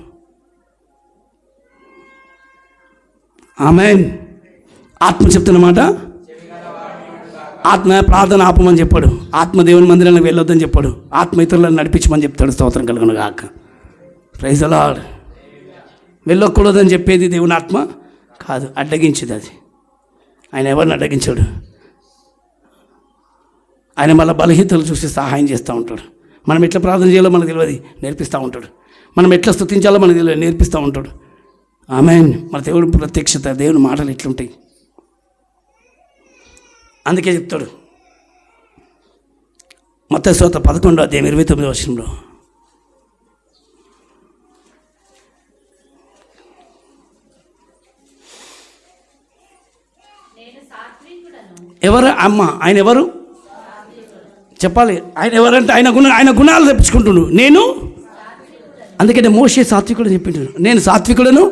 Speaker 1: ఆమేన్. ఆత్మ చెప్తున్నమాట. ఆత్మ ప్రార్థన ఆపమని చెప్పాడు, ఆత్మ దేవుని మందిరానికి వెళ్ళొద్దని చెప్పాడు, ఆత్మ ఇతరులను నడిపించమని చెప్తాడు. స్తోత్రం కలుగును గాక. Praise the Lord. వెళ్ళకూడదని చెప్పేది దేవుని ఆత్మ కాదు, అడ్డగించేది అది. ఆయన ఎవరిని అడ్డగించాడు? ఆయన మళ్ళీ బలహీనతలు చూసి సహాయం చేస్తూ ఉంటాడు. మనం ఎట్లా ప్రార్థన చేయాలో మనకు తెలియదు, నేర్పిస్తూ ఉంటాడు. మనం ఎట్లా స్తుతించాలో మనకు తెలియదు, నేర్పిస్తూ ఉంటాడు. ఆమేన్. మన దేవుడి ప్రత్యక్షత, దేవుని మాటలు ఎట్లుంటాయి. అందుకే చెప్తాడు మత్తయి సువార్త 11:29 ఎవరు అమ్మ? ఆయన ఎవరు చెప్పాలి? ఆయన ఎవరంటే ఆయన గుణాలు తెప్పించుకుంటున్నాడు. నేను అందుకనే మోషే సాత్వికుడు చెప్పింటాడు, నేను సాత్వికుడను.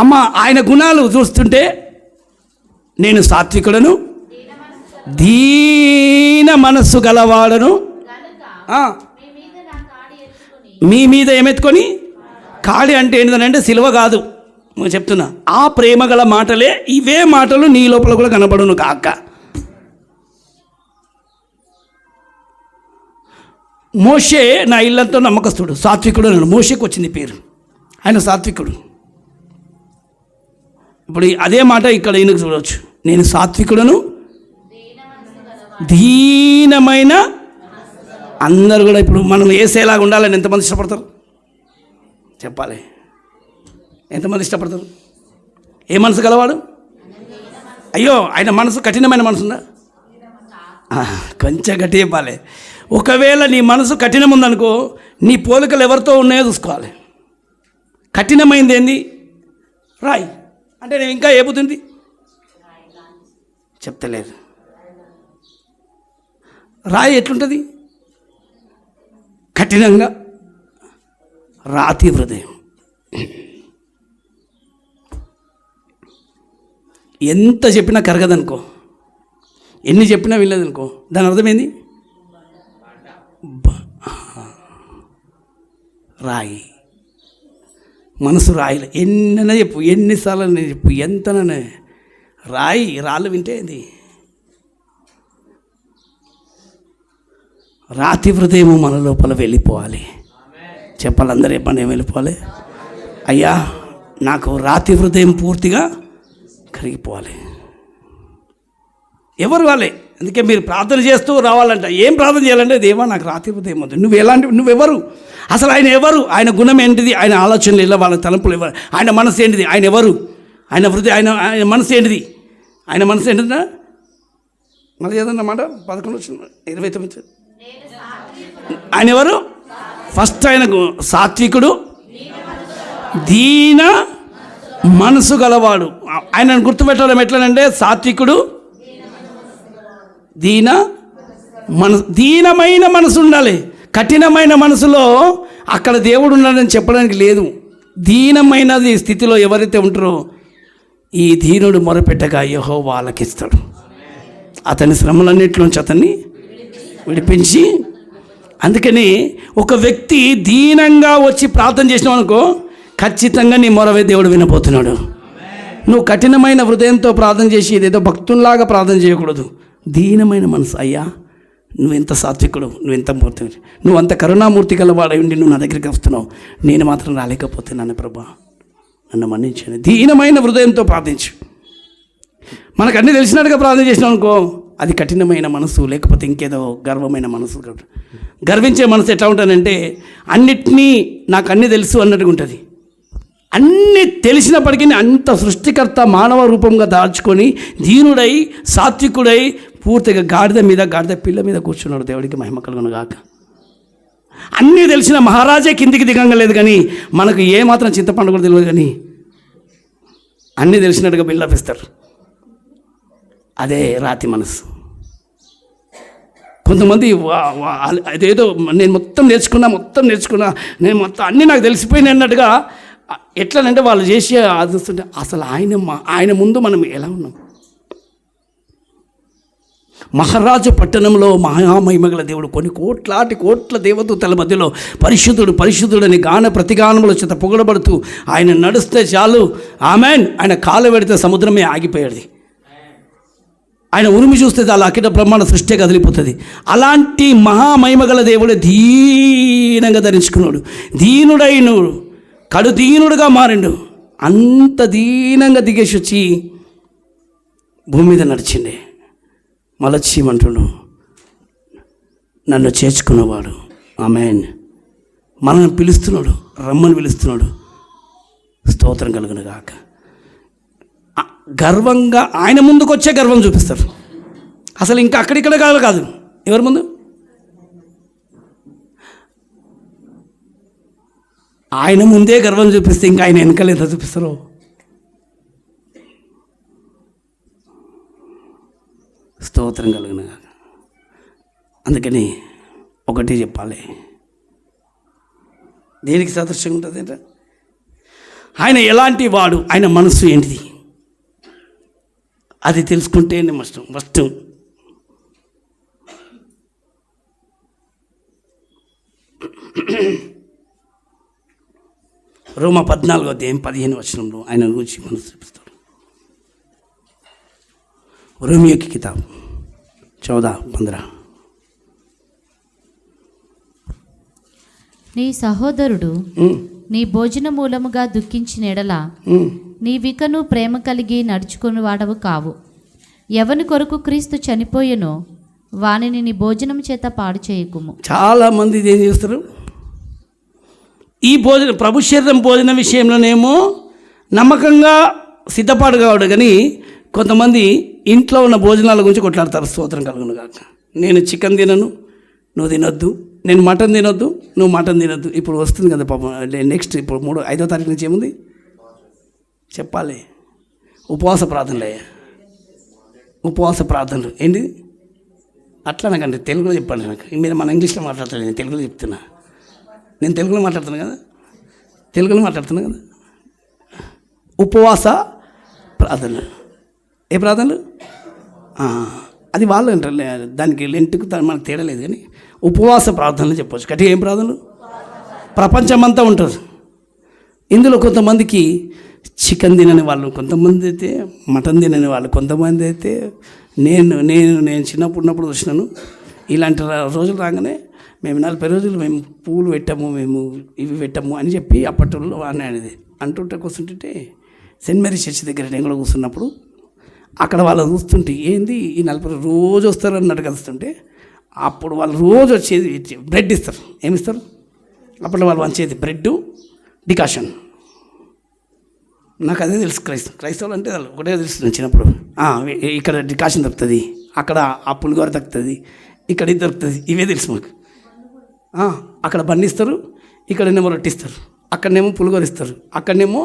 Speaker 1: అమ్మ ఆయన గుణాలు చూస్తుంటే నేను సాత్వికుడను, దీన మనస్సు గలవాడను. మీ మీద ఏమెత్తుకొని? కాడి అంటే ఏంటంటే సిలువ కాదు, నేను చెప్తున్నా. ఆ ప్రేమ గల మాటలే, ఇవే మాటలు నీ లోపల కూడా కనబడును కాక. మోషే నా ఇల్లంతా నమ్మకస్తుడు, సాత్వికుడు అన్నాడు. మోషేకి వచ్చింది పేరు, ఆయన సాత్వికుడు. ఇప్పుడు అదే మాట ఇక్కడ ఈయనకు చూడవచ్చు, నేను సాత్వికుడను, దీనమైన. అందరు కూడా ఇప్పుడు మనం ఏసేలాగా ఉండాలని ఎంతమంది ఇష్టపడతారు చెప్పాలి? ఎంతమంది ఇష్టపడతారు? ఏ మనసు గలవాడు? అయ్యో ఆయన మనసు కఠినమైన మనసు ఉందా? కొంచెం గట్టి చెప్పాలి. ఒకవేళ నీ మనసు కఠినం ఉందనుకో, నీ పోలికలు ఎవరితో ఉన్నాయో చూసుకోవాలి. కఠినమైంది ఏంది? రాయి అంటే నేను ఇంకా ఏపుతుంది చెప్తలేదు. రాయి ఎట్లుంటుంది? కఠినంగా, రాతి హృదయం. ఎంత చెప్పినా కరగదనుకో, ఎన్ని చెప్పినా వెళ్ళదనుకో, దాని అర్థమైంది రాయి. మనసు రాయిలు. ఎన్నైనా చెప్పు, ఎన్నిసార్లు నేను చెప్పు, ఎంతననే రాయి. రాళ్ళు వింటే ఏంది? రాతి హృదయము మన లోపల వెళ్ళిపోవాలి. చెప్పాలి అందరూ, ఏ పని ఏం వెళ్ళిపోవాలి? అయ్యా నాకు రాతి హృదయం పూర్తిగా కరిగిపోవాలి. ఎవరు వాళ్ళే. అందుకే మీరు ప్రార్థన చేస్తూ రావాలంట. ఏం ప్రార్థన చేయాలంటే, దేవా నాకు రాతి హృదయం వద్దు. నువ్వెవరు అసలు? ఆయన ఎవరు? ఆయన గుణం ఏంటిది? ఆయన ఆలోచనలు ఎలా? వాళ్ళ తలంపులు ఎవరు? ఆయన మనసు ఏంటిది? ఆయన ఎవరు? ఆయన హృదయం, ఆయన మనసు ఏంటిది? ఆయన మనసు ఏంటంటే మళ్ళీ ఏదన్నా మాట 11:29. ఆయన ఎవరు? ఫస్ట్ ఆయనకు సాత్వికుడు, దీన మనసు గలవాడు. ఆయనను గుర్తుపెట్టడం ఎట్లనంటే సాత్వికుడు, దీనమైన మనసు ఉండాలి. కఠినమైన మనసులో అక్కడ దేవుడు ఉన్నాడని చెప్పడానికి లేదు. దీనమైనది స్థితిలో ఎవరైతే ఉంటారో ఈ దీనుడు మొరపెట్టగా యెహోవా ఆలకిస్తాడు. అతని శ్రమలన్నింటిలోంచి అతన్ని విడిపించి, అందుకని ఒక వ్యక్తి దీనంగా వచ్చి ప్రార్థన చేసినావు అనుకో, ఖచ్చితంగా నీ మొరవే దేవుడు వినబోతున్నాడు. నువ్వు కఠినమైన హృదయంతో ప్రార్థన చేసి ఇదేదో భక్తుల్లాగా ప్రార్థన చేయకూడదు. దీనమైన మనసు, అయ్యా నువ్వెంత సాత్వికుడు, నువ్వెంత మూర్తి, నువ్వు అంత కరుణామూర్తి గలవాడై ఉండి నువ్వు నా దగ్గరికి వస్తున్నావు, నేను మాత్రం రాలేకపోతున్నాను ప్రభా, నన్ను మన్నించాను. దీనమైన హృదయంతో ప్రార్థించు. మనకు అన్నీ తెలిసినట్టుగా ప్రార్థన చేసినావు అనుకో, అది కఠినమైన మనసు, లేకపోతే ఇంకేదో గర్వమైన మనసు. గర్వించే మనసు ఎట్లా ఉంటుందంటే అన్నిటినీ నాకు అన్నీ తెలుసు అన్నట్టుగా ఉంటుంది. అన్నీ తెలిసినప్పటికీ అంత సృష్టికర్త మానవ రూపంగా దాచుకొని దీనుడై సాత్వికుడై పూర్తిగా గాడిద పిల్ల మీద కూర్చున్నాడు. దేవుడికి మహిమ కలుగును గాక. అన్నీ తెలిసిన మహారాజే కిందికి దిగంగా లేదు, కానీ మనకు ఏమాత్రం చింతపండు కూడా తెలియదు, కానీ అన్నీ తెలిసినట్టుగా బిల్డప్ ఇస్తారు. అదే రాతి మనసు. కొంతమంది అదేదో నేను మొత్తం నేర్చుకున్నా, నేను మొత్తం అన్నీ నాకు తెలిసిపోయినాయి అన్నట్టుగా ఎట్లనంటే వాళ్ళు చేసే ఆదిస్తుంటే అసలు ఆయన ముందు మనం ఎలా ఉన్నాం? మహారాజు పట్టణంలో మహామహిమగల దేవుడు కొన్ని కోట్ల దేవదూతల మధ్యలో పరిశుద్ధుడని గాన ప్రతిగానముల చేత పొగడబడుతూ ఆయన నడుస్తే చాలు, ఆమెన్, ఆయన కాలు పెడితే సముద్రమే ఆగిపోయాడు. ఆయన ఉరిమి చూస్తే చాలా అఖిల బ్రహ్మాండ సృష్టి కదిలిపోతుంది. అలాంటి మహామహిమగల దేవుడే దీనంగా ధరించుకున్నాడు. దీనుడైన కడు దీనుడుగా మారిండు. అంత దీనంగా దిగేసి వచ్చి భూమి మీద నడిచిండే. మలచీమంటుడు, నన్ను చేర్చుకున్నవాడు, ఆమేన్, మనల్ని పిలుస్తున్నాడు, రమ్మని పిలుస్తున్నాడు. స్తోత్రం కలుగును గాక. గర్వంగా ఆయన ముందుకు వచ్చే గర్వం చూపిస్తారు. అసలు ఇంకా అక్కడిక్కడ కాదు. ఎవరి ముందు? ఆయన ముందే గర్వం చూపిస్తే ఇంకా ఆయన వెనకాల ఎంత చూపిస్తారో. స్తోత్రం కలుగును గాక. అందుకని ఒకటి చెప్పాలి, దేనికి సదృశ్యంగా ఉంటుంది అంటే ఆయన ఎలాంటి వాడు, ఆయన మనసు ఏంటిది, అది తెలుసుకుంటే ఫస్ట్ రోమా 14:15 ఆయన గురించి మనసు చూపిస్తాడు. రోమియో కి కితాబ్ 14:15.
Speaker 2: నీ సహోదరుడు నీ భోజన మూలముగా దుఃఖించిన ఎడల నీవికను ప్రేమ కలిగి నడుచుకుని వాడవు కావు. ఎవని కొరకు క్రీస్తు చనిపోయెనో వానిని నీ భోజనం చేత పాడు చేయకుము.
Speaker 1: చాలామంది ఏం చేస్తారు, ఈ ప్రభు శరీరం భోజన విషయంలోనేమో నమ్మకంగా సిద్ధపాటు కావడు, కానీ కొంతమంది ఇంట్లో ఉన్న భోజనాల గురించి కొట్లాడతారు. స్తోత్రం కలుగును గాక. నేను చికెన్ తినను, నువ్వు తినొద్దు, నేను మటన్ తినొద్దు, నువ్వు మటన్ తినొద్దు. ఇప్పుడు వస్తుంది కదా పాపం, నెక్స్ట్ ఇప్పుడు 5వ తారీఖు నుంచి ఏముంది చెప్పాలి, ఉపవాస ప్రార్థనలే. ఉపవాస ప్రార్థనలు ఏంటి అట్లా నాకంటే తెలుగులో చెప్పండి. నాకు మీరు మన ఇంగ్లీష్లో మాట్లాడతాను, నేను తెలుగులో చెప్తున్నా. నేను తెలుగులో మాట్లాడుతున్నా కదా. ఉపవాస ప్రార్థనలు. ఏ ప్రార్థనలు? అది వాళ్ళు అంటారు, దానికి లెంటుకు మనకు తేడా లేదు, కానీ ఉపవాస ప్రార్థనలు చెప్పవచ్చు. గట్టిగా ఏం ప్రార్థనలు? ప్రపంచమంతా ఉంటుంది. ఇందులో కొంతమందికి చికెన్ తినని వాళ్ళు, కొంతమంది అయితే మటన్ తినని వాళ్ళు, కొంతమంది అయితే నేను చిన్నప్పుడు చూసినాను. ఇలాంటి రోజులు రాగానే మేము 40 రోజులు మేము పూలు పెట్టాము, మేము ఇవి పెట్టాము అని చెప్పి అప్పట్లో అనేది అంటుంటే కూర్చుంటుంటే సెయింట్ మేరీ చర్చ్ దగ్గర నేను కూడా కూర్చున్నప్పుడు అక్కడ వాళ్ళు చూస్తుంటే ఏంది ఈ 40 రోజు వస్తారు అన్నట్టు కలుస్తుంటే, అప్పుడు వాళ్ళు రోజు వచ్చేది బ్రెడ్ ఇస్తారు. ఏమిస్తారు? అప్పట్లో వాళ్ళు వంచేది బ్రెడ్ డికాషన్. నాకు అదే తెలుసు. క్రైస్తవులు అంటే ఒకటే తెలుస్తుంది చిన్నప్పుడు. ఇక్కడ డికాషన్ దొరుకుతుంది, అక్కడ ఆ పులిగోర దొరుకుతుంది, ఇక్కడ ఇది దొరుకుతుంది, ఇవే తెలుసు మాకు. అక్కడ బండిస్తారు, ఇక్కడనేమో రొట్టిస్తారు, అక్కడనేమో పులిగోర ఇస్తారు, అక్కడనేమో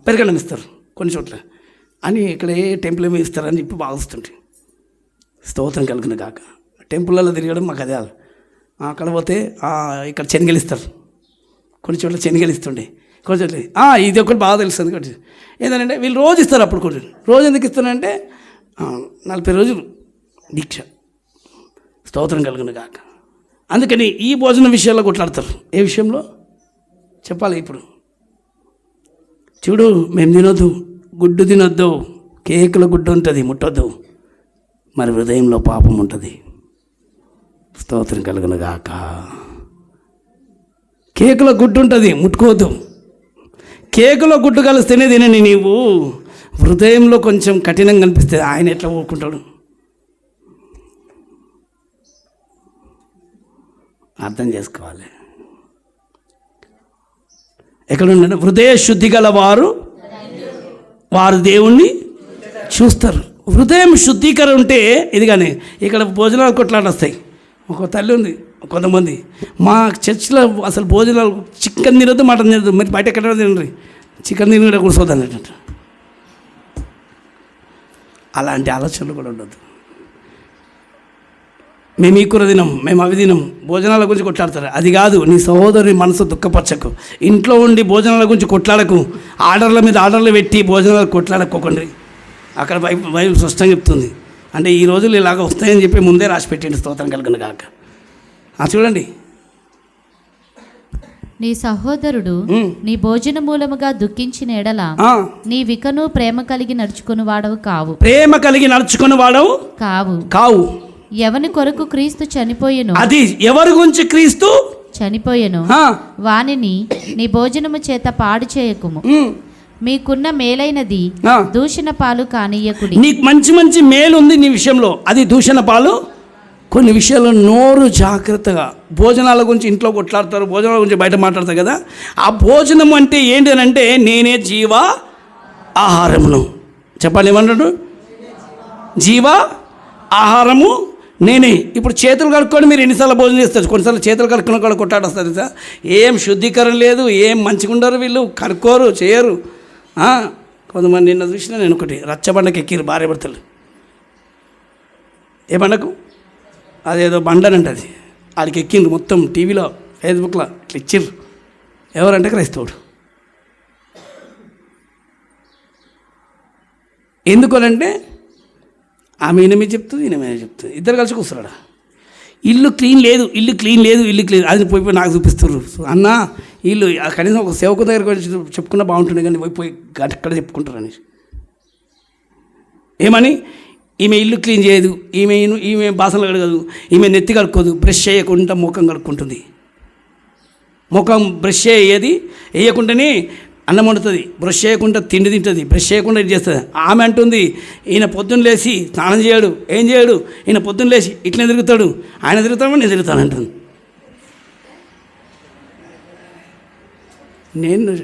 Speaker 1: పెరగడం ఇస్తారు కొన్ని చోట్ల అని. ఇక్కడ ఏ టెంపుల్ ఏమో ఇస్తారని చెప్పి బాగా వస్తుంటే స్తోత్రం కలుగున కాక. టెంపుల్లో తిరగడం మాకు అదే. అక్కడ పోతే ఇక్కడ శనగలు ఇస్తారు, కొన్ని చోట్ల శనగలు ఇస్తుండే, కొన్ని చోట్ల ఇది ఒకటి బాగా తెలుస్తుంది. ఒకటి ఏంటంటే వీళ్ళు రోజు ఇస్తారు. అప్పుడు కొన్ని రోజు ఎందుకు ఇస్తారంటే 40 రోజులు దీక్ష, స్తోత్రం కలుగును కాక. అందుకని ఈ భోజనం విషయాల్లో కొట్లాడతారు. ఏ విషయంలో చెప్పాలి ఇప్పుడు? చూడు, మేము తినొద్దు, గుడ్డు తినొద్దు, కేకుల గుడ్డు ఉంటుంది ముట్టొద్దు, మరి హృదయంలో పాపం ఉంటుంది. స్తోత్రం కలుగును గాక. కేకులో గుడ్డు ఉంటుంది, ముట్టుకోవద్దు. కేకులో గుడ్డు కలిస్తేనే తినని నీవు హృదయంలో కొంచెం కఠినంగా కనిపిస్తే ఆయన ఎట్లా ఊరుకుంటాడు? అర్థం చేసుకోవాలి. ఎక్కడ ఉండండి? హృదయ శుద్ధి గల వారు దేవుణ్ణి చూస్తారు. హృదయం శుద్ధీకరణ ఉంటే ఇది. కానీ ఇక్కడ భోజనాలు కొట్లాట వస్తాయి. ఒక తల్లి ఉంది, కొంతమంది మా చర్చిలో అసలు భోజనాలు చికెన్ తినద్దు, మటన్ తినద్దు, మరి బయట ఎక్కడ తినండి, చికెన్ తిని కూడా కూర్చోద్దు అన్నట్టు. అలాంటి ఆలోచనలు కూడా ఉండదు. మేము ఈ కూర తినం, మేము అవి తినం, భోజనాల గురించి కొట్లాడతారు. అది కాదు, నీ సహోదరి మనసు దుఃఖపరచకు. ఇంట్లో ఉండి భోజనాల గురించి కొట్లాడకు. ఆర్డర్ల మీద ఆర్డర్లు పెట్టి భోజనాలు కొట్లాడకోకండి. అక్కడ బైబిల్ స్పష్టంగా చెప్తుంది. అంటే ఈ రోజులు ఇలాగ వస్తాయని చెప్పి ముందే రాసి పెట్టండి. స్తోత్రం కలుగును గాక. చూడండి,
Speaker 2: నీ సహోదరుడు నీ భోజన మూలముగా దుఃఖించిన ఎడల నీ వికను ప్రేమ కలిగి నడుచుకుని వాడవు కావు.
Speaker 1: ప్రేమ కలిగి నడుచుకుని వాడవు కావు.
Speaker 2: ఎవని కొరకు క్రీస్తు చనిపోయెను,
Speaker 1: అది ఎవరి గురించి క్రీస్తు
Speaker 2: చనిపోయెను, వానిని నీ భోజనము చేత పాడు చేయకుము. మీకున్న మేలైనది దూషణ పాలు కానీయకుడి.
Speaker 1: నీకు మంచి మంచి మేలు ఉంది నీ విషయంలో, అది దూషణ పాలు. కొన్ని విషయాల్లో నోరు జాగ్రత్తగా. భోజనాల గురించి ఇంట్లో కొట్లాడతారు, భోజనాల గురించి బయట మాట్లాడతారు కదా. ఆ భోజనం అంటే ఏంటి అని అంటే, నేనే జీవ ఆహారమును. చెప్పాలి, ఏమన్నాడు? జీవ ఆహారము నేనే. ఇప్పుడు చేతులు కడుక్కొని మీరు ఎన్నిసార్లు భోజనం చేస్తారు? కొన్నిసార్లు చేతులు కడుక్కున్న కూడా కొట్టాడొస్తుంది సార్. ఏం శుద్ధీకరణ లేదు, ఏం మంచిగా ఉండరు వీళ్ళు, కడుక్కోరు, చేయరు. కొంతమంది నిన్న చూసినా నేను ఒకటి రచ్చబండకి ఎక్కిరు భార్య భర్తలు. ఏ బండకు? అదేదో బండనంటే అది ఆడికి ఎక్కిండ్రు. మొత్తం టీవీలో ఫేస్బుక్లో ఇట్లా ఇచ్చిర్రు. ఎవరంటే క్రైస్తవుడు. ఎందుకనంటే ఆమె ఈయన మీద చెప్తుంది, ఈయన మీద చెప్తుంది, ఇద్దరు కలిసి కూర్చున్నాడు. ఇల్లు క్లీన్ లేదు, ఇల్లు క్లీన్ లేదు, ఇల్లు క్లీన్. అది పోయి నాకు చూపిస్తున్నారు. అన్న ఇల్లు కనీసం ఒక సేవకు దగ్గర చెప్పుకున్నా బాగుంటుంది, కానీ పోయి అక్కడ చెప్పుకుంటారు అని. ఏమని? ఈమె ఇల్లు క్లీన్ చేయదు, ఈమె బాసనలు కడగదు, ఈమె నెత్తి కడుక్కోదు, బ్రష్ చేయకుండా ముఖం కడుక్కుంటుంది. ముఖం బ్రష్ వేయకుండానే అన్నం వండుతుంది, బ్రష్ చేయకుండా తిండి తింటుంది, బ్రష్ చేయకుండా ఇది చేస్తుంది. ఆమె అంటుంది, ఈయన పొద్దున్న లేచి స్నానం చేయడు, ఏం చేయడు, ఈయన పొద్దున్న లేచి ఇట్లనే తిరుగుతాడు, ఆయన తిరుగుతాడు, నేను తిరుగుతాను అంటుంది. నేను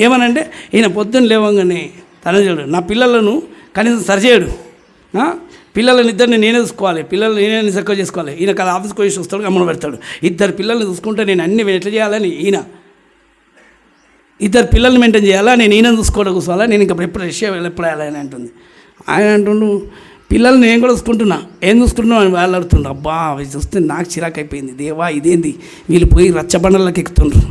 Speaker 1: ఏమనంటే, ఈయన పొద్దున్న లేవగానే తన చేయడు, నా పిల్లలను కనీసం సరిచేయడు, పిల్లలని ఇద్దరిని నేనే చూసుకోవాలి, పిల్లలు నేనే చక్కగా చేసుకోవాలి. ఈయన కదా ఆఫీస్కి పోయి చూస్తాడు, అమ్మను పెడతాడు. ఇద్దరు పిల్లల్ని చూసుకుంటే నేను అన్ని ఎట్లా చేయాలని ఈయన, ఇద్దరు పిల్లల్ని మెయింటైన్ చేయాలా, నేను ఈయన చూసుకోవడం కూర్చోవాలా, నేను ఇంకా ఎప్పుడు ఎప్పుడు వెళ్ళాలని అంటుంది. ఆయన అంటుండు, పిల్లల్ని నేను కూడా చూసుకుంటున్నా, ఏం చూసుకుంటున్నావు అని వాళ్ళు అడుగుతుండ్రు. అబ్బా అవి చూస్తే నాకు చిరాకు అయిపోయింది. దేవా ఇదేంది, వీళ్ళు పోయి రచ్చబండలకి ఎక్కుతుండ్రు.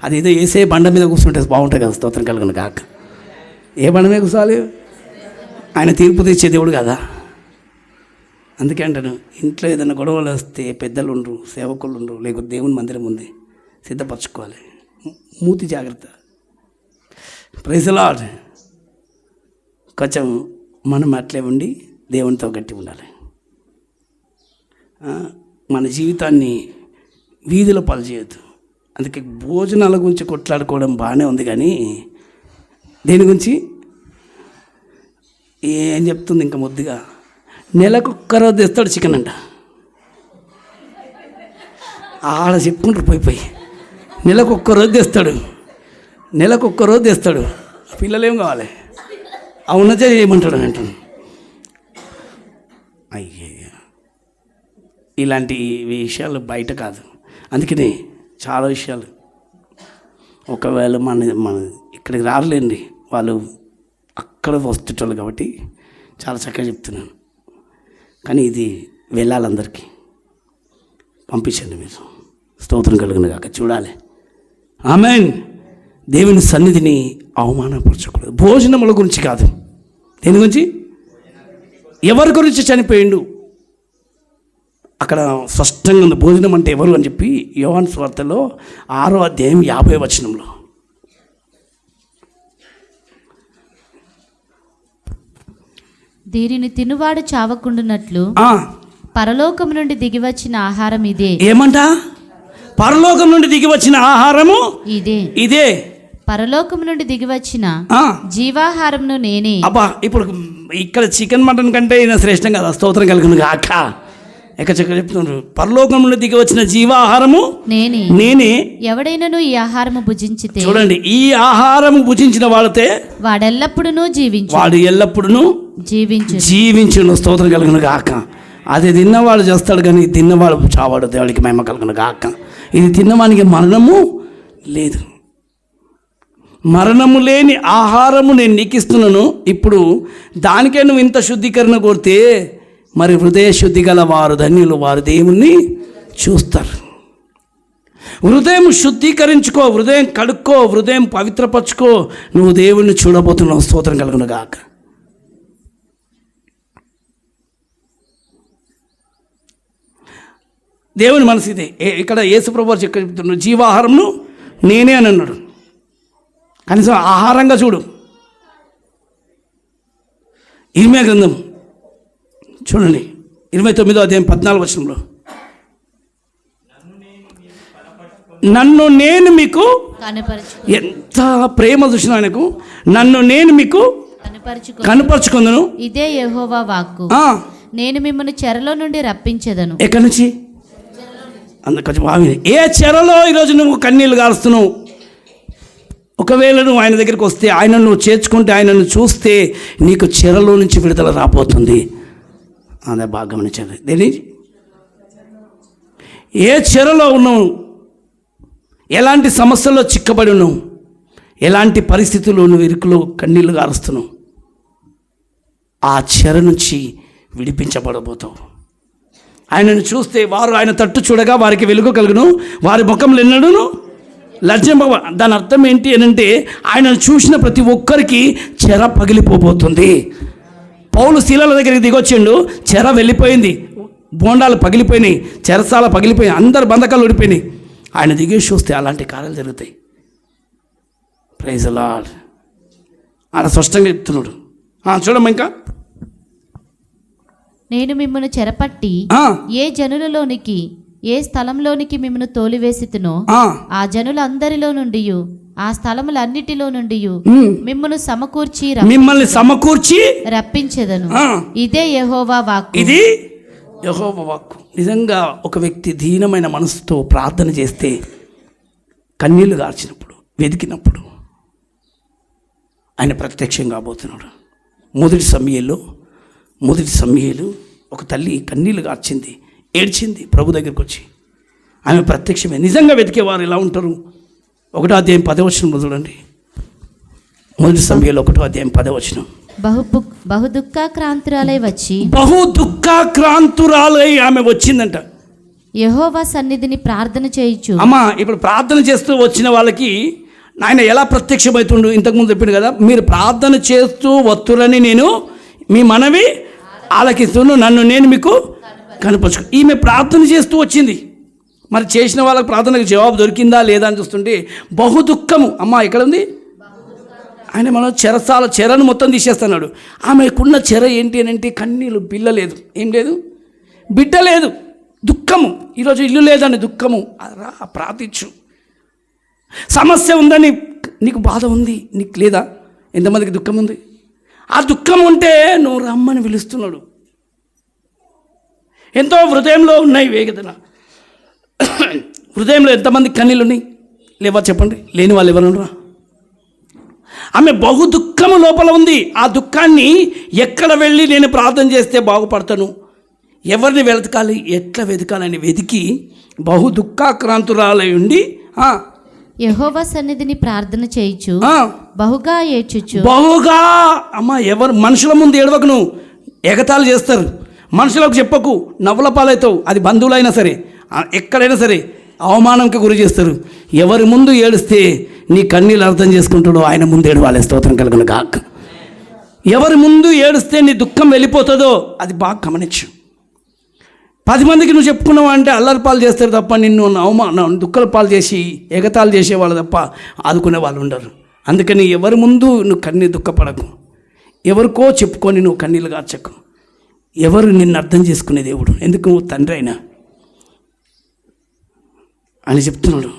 Speaker 1: అదేదో వేసే బండ మీద కూర్చుంటే బాగుంటుంది కదా. స్తోత్రం కలుగును కాక. ఏ బండ మీద కూర్చోవాలి? ఆయన తీర్పు తెచ్చే దేవుడు కదా. అందుకే అంటాను, ఇంట్లో ఏదైనా గొడవలు వస్తే పెద్దలు ఉండరు, సేవకులు ఉండరు, లేకపోతే దేవుని మందిరం ఉంది, సిద్ధపరచుకోవాలి. మూతి జాగ్రత్త. Praise the Lord. కొంచెం మనం అట్లే ఉండి దేవునితో గట్టి ఉండాలి. మన జీవితాన్ని వీధిలో పాలు చేయొద్దు. అందుకే భోజనాల గురించి కొట్లాడుకోవడం బాగానే ఉంది, కానీ దేని గురించి ఏం చెప్తుంది ఇంకా ముద్దుగా? నెలకొక్కరోజు తెస్తాడు చికెన్ అంట. ఆడ చెప్పుకుంటారు పోయి నెలకొక్కరోజు తెస్తాడు, నెలకొక్కరోజు తెస్తాడు. పిల్లలు ఏం కావాలి? అవునతే చేయమంటాడు అంటాను. అయ్యే, ఇలాంటి విషయాలు బయట కాదు. అందుకనే చాలా విషయాలు ఒకవేళ మన ఇక్కడికి రారులేండి, వాళ్ళు అక్కడ వస్తుంటారు కాబట్టి చాలా చక్కగా చెప్తున్నాను. కానీ ఇది వెళ్ళాలి, అందరికీ పంపించండి. మీరు స్తోత్రం కలుగును కాక. చూడాలి. ఆమేన్. దేవుని సన్నిధిని అవమానపరచకూడదు. భోజనముల గురించి కాదు. దేని గురించి? ఎవరి గురించి చనిపోయిండు అక్కడ స్పష్టంగా ఉంది. భోజనం అంటే ఎవరు అని చెప్పి యోహాను సువార్తలో 6వ అధ్యాయం 50వ వచనంలో.
Speaker 2: దీనిని తినువాడు చావకుండునట్లు పరలోకం నుండి దిగివచ్చిన ఆహారం ఇదే.
Speaker 1: ఏమంట? పరలోకం నుండి దిగి వచ్చిన ఆహారము ఇదే.
Speaker 2: పరలోకం నుండి దిగివచ్చిన జీవాహారంను నేనే.
Speaker 1: అబ్బా, ఇప్పుడు ఇక్కడ చికెన్ మటన్ కంటే ఈయన శ్రేష్టం కదా. స్తోత్రం కలుగును గాక. ఎక్కడ చెప్తున్నారు? పరలోకం నుండి దిగి వచ్చిన జీవాహారము నేనే.
Speaker 2: ఎవడైనను ఈ ఆహారము భుజించితే,
Speaker 1: చూడండి, ఈ ఆహారము భుజించిన వాడితే
Speaker 2: వాడు ఎల్లప్పుడూ
Speaker 1: జీవించును. స్తోత్రం కలుగును గాక. అది తిన్నవాడు చేస్తాడు కానీ తిన్నవాడు చావాడు. దేవుడికి మహిమ కలుగును గాక. ఇది తిన్నవానికి మరణము లేదు. మరణము లేని ఆహారము నేను నీకు ఇస్తున్నాను. ఇప్పుడు దానికే నువ్వు ఇంత శుద్ధీకరణ కోరితే మరి హృదయ శుద్ధి గల వారు ధన్యులు, వారు దేవుణ్ణి చూస్తారు. హృదయం శుద్ధీకరించుకో, హృదయం కడుక్కో, హృదయం పవిత్రపరచుకో. నువ్వు దేవుణ్ణి చూడబోతున్నావు. స్తోత్రం కలుగును గాక. దేవుని మనసు ఇదే. ఇక్కడ యేసుప్రభువు చెప్తున్నాడు, జీవాహారంను నేనే అని అన్నాడు. కనీసం ఆహారంగా చూడు. ఇర్మియా గ్రంథం చూడండి, 29వ అధ్యాయం 14వ వచనంలో, నన్ను నేను మీకు, ఎంత ప్రేమ చూసిన ఆయనకు, నన్ను నేను మీకు కనపరుచుకుందును.
Speaker 2: ఇదే యెహోవా వాక్కు. నేను మిమ్మల్ని చెరలో నుండి రప్పించెదను.
Speaker 1: ఎక్కడి నుంచి? ఏ చెరలో ఈరోజు నువ్వు కన్నీళ్ళు గారుస్తున్నావు? ఒకవేళ నువ్వు ఆయన దగ్గరికి వస్తే, ఆయన నువ్వు చేర్చుకుంటే, ఆయనను చూస్తే నీకు చెరలో నుంచి విడుదల రాబోతుంది. అదే బాగా గమనించండి. దేని? ఏ చెరలో ఉన్నావు, ఎలాంటి సమస్యల్లో చిక్కబడి ఉన్నావు, ఎలాంటి పరిస్థితుల్లో నువ్వు ఇరుకులో కన్నీళ్ళు గారుస్తున్నావు, ఆ చెర నుంచి విడిపించబడబోతావు. ఆయనను చూస్తే వారు ఆయన తట్టు చూడగా వారికి వెలుగు కలుగును, వారి ముఖంలో ఎన్నడూను లజ్జింప. దాని అర్థం ఏంటి అని అంటే, ఆయనను చూసిన ప్రతి ఒక్కరికి చెర పగిలిపోబోతుంది. పౌలు శీలల దగ్గరికి దిగొచ్చిండు, చెర వెళ్ళిపోయింది, బోండాలు పగిలిపోయినాయి, చెరసాల పగిలిపోయినాయి, అందరు బంధకాలు ఊడిపోయినాయి. ఆయన దిగేసి చూస్తే అలాంటి కార్యాలు జరుగుతాయి. Praise the Lord. ఆయన స్పష్టంగా చెప్తున్నాడు. చూడమ్మా, ఇంకా
Speaker 2: నేను మిమ్మల్ని చెరపట్టి ఏ జనులలోనికి, ఏ స్థలంలోనికి మిమ్మల్ని తోలివేసితునో ఆ జనులందరిలో నుండి, ఆ స్థలములన్నిటిలో నుండి మిమ్మల్ని సమకూర్చి రప్పించెదను. ఇదే యెహోవా వాక్కు.
Speaker 1: ఇది యెహోవా వాక్కు. నిజంగా ఒక వ్యక్తి దీనమైన మనసుతో ప్రార్థన చేస్తే, కన్నీళ్లు గార్చినప్పుడు, వెతికినప్పుడు ఆయన ప్రత్యక్షం కాబోతున్నాడు. మొదటి సమూయేలు ఒక తల్లి కన్నీళ్లు గార్చింది, ఏడ్చింది ప్రభు దగ్గరికి వచ్చి. ఆమె ప్రత్యక్షమే. నిజంగా వెతికేవారు ఎలా ఉంటారు? 1వ అధ్యాయం 10వ వచనం చూడండి. మొదటి సమూయేలు 1వ అధ్యాయం 10వ వచనం.
Speaker 2: బహు దుఃఖాక్రాంతురాలై
Speaker 1: ఆమె వచ్చిందంట.
Speaker 2: యెహోవా సన్నిధిని ప్రార్థన చేయుచు.
Speaker 1: అమ్మా, ఇప్పుడు ప్రార్థన చేస్తూ వచ్చిన వాళ్ళకి ఆయన ఎలా ప్రత్యక్షమవుతుండు? ఇంతకుముందు చెప్పిండు కదా, మీరు ప్రార్థన చేస్తూ వత్తురని నేను మీ మనవి ఆలకిస్తును, నన్ను నేను మీకు కనపరుచుకో. ఈమె ప్రార్థన చేస్తూ వచ్చింది. మరి చేసిన వాళ్ళకి ప్రార్థనకు జవాబు దొరికిందా లేదా అని చూస్తుంటే బహు దుఃఖము. అమ్మ ఎక్కడ ఉంది? ఆయన మనం చెరను మొత్తం తీసేస్తున్నాడు. ఆమెకున్న చెర ఏంటి అని అంటే కన్నీళ్ళు, పిల్ల లేదు, ఏం లేదు, బిడ్డ లేదు, దుఃఖము. ఈరోజు ఇల్లు లేదని దుఃఖము. రా ప్రార్థించు. సమస్య ఉందని నీకు బాధ ఉంది, నీకు లేదా? ఎంతమందికి దుఃఖం ఉంది? ఆ దుఃఖం ఉంటే నువ్వు రమ్మని పిలుస్తున్నాడు. ఎంతో హృదయంలో ఉన్నాయి వేదన. హృదయంలో ఎంతమంది కన్నీళ్ళు ఉన్నాయి? లేవా చెప్పండి. లేని వాళ్ళు ఎవరున్నారా? ఆమె బహు దుఃఖము లోపల ఉంది. ఆ దుఃఖాన్ని ఎక్కడ వెళ్ళి నేను ప్రార్థన చేస్తే బాగుపడతాను, ఎవరిని వెతకాలి, ఎట్లా వెతకాలని వెతికి బహు దుఃఖాక్రాంతురాలై ఉండి
Speaker 2: యెహోవా సన్నిధిని ప్రార్థన చేయుచు బహుగా ఏడ్చుచు.
Speaker 1: బహుగా ఎవరు మనుషుల ముందు ఏడవకు, నువ్వు ఎగతాళి చేస్తారు, మనుషులకు చెప్పకు, నవ్వుల పాలవుతావు. అది బంధువులైనా సరే, ఎక్కడైనా సరే అవమానంకి గురి చేస్తారు. ఎవరి ముందు ఏడిస్తే నీ కన్నీళ్ళు అర్థం చేసుకుంటాడో ఆయన ముందు ఏడవాలి. స్తోత్రం కలుగును గాక. ఎవరి ముందు ఏడిస్తే నీ దుఃఖం వెళ్ళిపోతుందో అది బాగా గమనించు. 10 మందికి నువ్వు చెప్పుకున్నావు అంటే అల్లరి పాలు చేస్తారు తప్ప నిన్ను దుఃఖాల పాలు చేసి ఎగతాలు చేసేవాళ్ళు తప్ప ఆదుకునే వాళ్ళు ఉండరు. అందుకని ఎవరి ముందు నువ్వు కన్నీరు దుఃఖపడకు, ఎవరికో చెప్పుకొని నువ్వు కన్నీళ్ళు గార్చకు. ఎవరు నిన్ను అర్థం చేసుకునే దేవుడు, ఎందుకు నువ్వు తండ్రి అయినా అని చెప్తున్నాడు.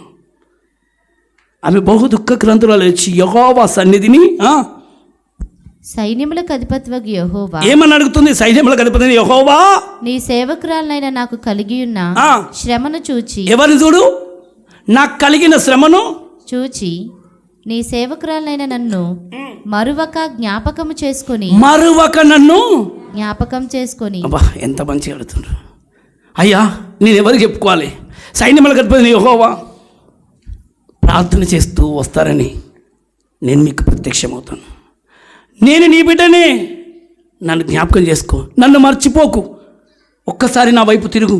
Speaker 1: ఆమె బహు దుఃఖక్రాంతురాలు వచ్చి యెహోవా సన్నిధిని
Speaker 2: సైన్యములకు అధిపతివగు యెహోవా
Speaker 1: ఏమని అడుగుతుంది? సైన్యములకు అధిపతి యెహోవా,
Speaker 2: నీ సేవకురాలనైనా నాకు కలిగి ఉన్న శ్రమను చూచి.
Speaker 1: ఎవరిని చూడు? నాకు కలిగిన శ్రమను
Speaker 2: చూచి నీ సేవకురాలనైన నన్ను మరువక జ్ఞాపకము చేసుకొని.
Speaker 1: మరువక నన్ను
Speaker 2: జ్ఞాపకం చేసుకొని.
Speaker 1: అబ్బా ఎంత మంచిగా అడుగుతున్నారు. అయ్యా నేను ఎవరికి చెప్పుకోవాలి? సైన్యములకు అధిపతి యెహోవా ప్రార్థన చేస్తూ వస్తారని నేను మీకు ప్రత్యక్షమవుతాను. నేను నీ బిడ్డనే, నన్ను జ్ఞాపకం చేసుకో, నన్ను మర్చిపోకు, ఒక్కసారి నా వైపు తిరుగు.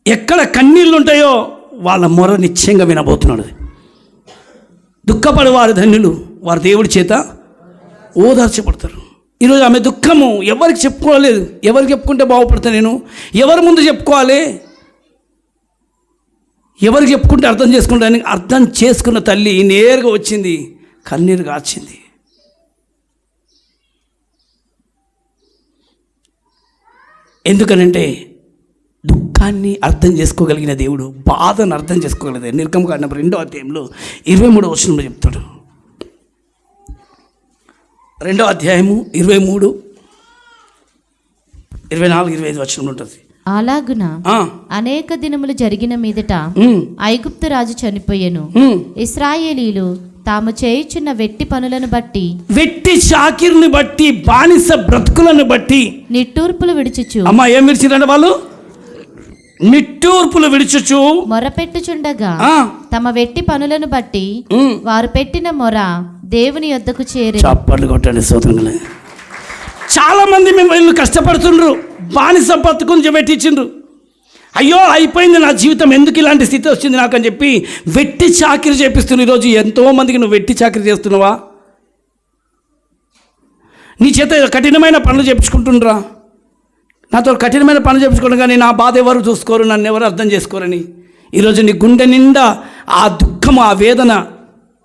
Speaker 1: ఎక్కడ కన్నీళ్ళు ఉంటాయో వాళ్ళ మొర నిశ్చయంగా వినబోతున్నాడు. దుఃఖపడేవారు ధన్యులు, వారు దేవుడి చేత ఓదార్చబడతారు. ఈరోజు ఆమె దుఃఖము ఎవరికి చెప్పుకోలేదు. ఎవరికి చెప్పుకుంటే బాగుపడతా నేను? ఎవరి ముందు చెప్పుకోవాలి? ఎవరికి చెప్పుకుంటే అర్థం చేసుకుంటాను? అర్థం చేసుకున్న తల్లి నేరుగా వచ్చింది, కన్నీరు గార్చింది. ఎందుకనంటే దుఃఖాన్ని అర్థం చేసుకోగలిగిన దేవుడు బాధను అర్థం చేసుకోగలిగిన. నిర్గమకాండం 2వ అధ్యాయంలో 23వ వచనంలో చెప్తాడు. 2వ అధ్యాయము 23, 24, 25 వచనంలో ఉంటుంది.
Speaker 2: అలాగున అనేక దినములు జరిగిన మీదట ఐగుప్తు రాజు చనిపోయెను. ఇశ్రాయేలీలు తాము చేయుచున్న వెట్టి పనులను బట్టి, వెట్టి
Speaker 1: చాకిరిని బట్టి, బానిస బ్రతుకులను బట్టి
Speaker 2: నిట్టూర్పులు విడిచుచు.
Speaker 1: అమ్మా ఏం విడిచిరండి వాళ్ళు? నిట్టూర్పులు విడిచుచు
Speaker 2: మొరపెట్టుచుండగా తమ వెట్టి పనులను బట్టి వారు పెట్టిన మొర దేవుని యొద్దకు చేరి.
Speaker 1: చప్పట్లు కొట్టండి స్తోత్రములు. చాలా మంది మేము వీళ్ళు కష్టపడుతుండ్రు, బానిస బతుకుని పెట్టించిండ్రు. అయ్యో అయిపోయింది నా జీవితం, ఎందుకు ఇలాంటి స్థితి వచ్చింది నాకు అని చెప్పి వెట్టి చాకిరి చేపిస్తున్నావు. ఈరోజు ఎంతోమందికి నువ్వు వెట్టి చాకిరి చేస్తున్నావా? నీ చేత కఠినమైన పనులు చేపించుకుంటుండ్రా. నాతో కఠినమైన పనులు చేపించుకోవడం కానీ నా బాధ ఎవరు చూసుకోరు, నన్ను ఎవరు అర్థం చేసుకోరని ఈరోజు నీ గుండె నిండా ఆ దుఃఖం, ఆ వేదన,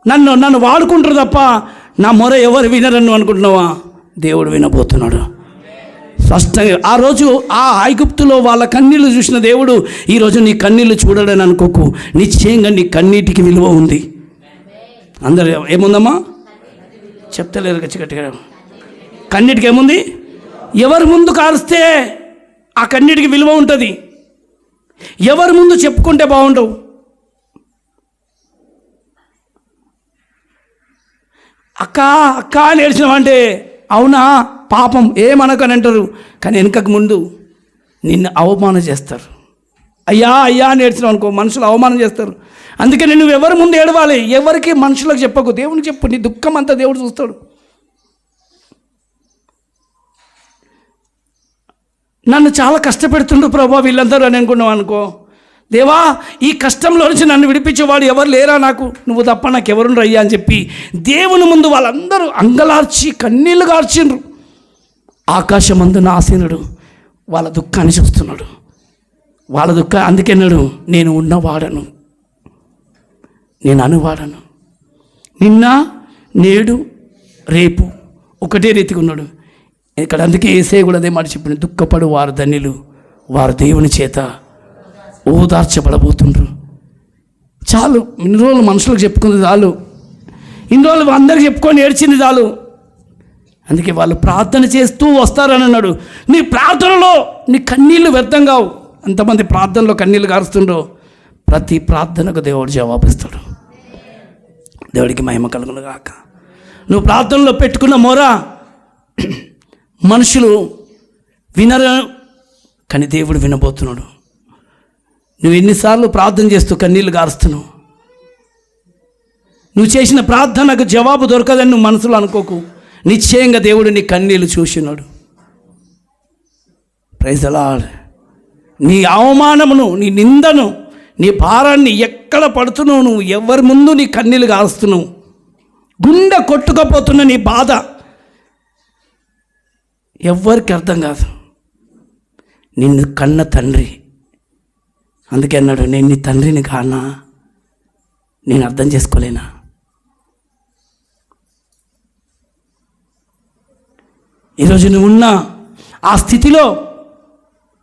Speaker 1: నన్ను వాడుకుంటారు తప్ప నా మొర ఎవరు వినరని అనుకుంటున్నావా? దేవుడు వినబోతున్నాడు స్పష్టంగా. ఆ రోజు ఆ ఐగుప్తులో వాళ్ళ కన్నీళ్లు చూసిన దేవుడు ఈరోజు నీ కన్నీళ్లు చూడడని అనుకోకు. నిశ్చయంగా నీ కన్నీటికి విలువ ఉంది. అందరు ఏముందమ్మా చెప్తలేరు గట్టిగా. కన్నీటికి ఏముంది? ఎవరి ముందు కారుస్తే ఆ కన్నీటికి విలువ ఉంటుంది. ఎవరి ముందు చెప్పుకుంటే బాగుండవు. అక్క అక్క అని ఏడ్చినావంటే అవునా పాపం ఏమనకని అంటారు, కానీ వెనుకకు ముందు నిన్ను అవమానం చేస్తారు. అయ్యా అయ్యా అని ఏడ్చినావు అనుకో, మనుషులు అవమానం చేస్తారు. అందుకని నువ్వు ఎవరి ముందు ఏడవాలి? ఎవరికి మనుషులకు చెప్పకు, దేవునికి చెప్పు. నీ దుఃఖం అంతా దేవుడు చూస్తాడు. నన్ను చాలా కష్టపెడుతుండ్రు ప్రభా వీళ్ళందరూ అని అనుకున్నావు అనుకో, దేవా ఈ కష్టంలో నుంచి నన్ను విడిపించేవాడు ఎవరు లేరా నాకు, నువ్వు తప్ప నాకు ఎవరుండ్రు అయ్యా అని చెప్పి దేవుని ముందు వాళ్ళందరూ అంగలార్చి కన్నీళ్లు గార్చిండ్రు. ఆకాశమందున ఆసీనుడు వాళ్ళ దుఃఖాన్ని చూస్తున్నాడు. వాళ్ళ అందుకన్నాడు నేను ఉన్నవాడను, నేను అనువాడను, నిన్న నేడు రేపు ఒకటే రీతిగా ఉన్నాడు ఇక్కడ. అందుకే యేసయ్య కూడా అదే మాట చెప్పిన, దుఃఖపడు వారు ధన్యులు, వారు దేవుని చేత ఓదార్చబడబోతుండ్రు. చాలు, ఇన్ని రోజులు మనుషులకు చెప్పుకుంది చాలు, ఇన్ని రోజులు అందరికి చెప్పుకొని ఏడ్చింది చాలు. అందుకే వాళ్ళు ప్రార్థన చేస్తూ వస్తారని అన్నాడు. నీ ప్రార్థనలో నీ కన్నీళ్ళు వ్యర్థం కావు. అంతమంది ప్రార్థనలో కన్నీళ్ళు కారుస్తుండ్రో ప్రతి ప్రార్థనకు దేవుడు జవాబిస్తాడు. దేవుడికి మహిమ కలుగును గాక. నువ్వు ప్రార్థనలో పెట్టుకున్న మొర మనుషులు వినరు, కానీ దేవుడు వినబోతున్నాడు. నువ్వు ఎన్నిసార్లు ప్రార్థన చేస్తూ కన్నీళ్ళు గారుస్తున్నావు. నువ్వు చేసిన ప్రార్థనకు జవాబు దొరకదని నువ్వు మనసులో అనుకోకు. నిశ్చయంగా దేవుడు నీ కన్నీళ్ళు చూసినాడు. Praise the Lord. నీ అవమానమును, నీ నిందను, నీ భారాన్ని ఎక్కడ పడుతున్నావు, నువ్వు ఎవరి ముందు నీ కన్నీళ్ళు గారుస్తున్నావు, గుండె కొట్టుకపోతున్న నీ బాధ ఎవ్వరికి అర్థం కాదు. నిన్ను కన్న తండ్రి అందుకే అన్నాడు, నేను నీ తండ్రిని కానా, నేను అర్థం చేసుకోలేనా? ఈరోజు నువ్వు ఉన్న ఆ స్థితిలో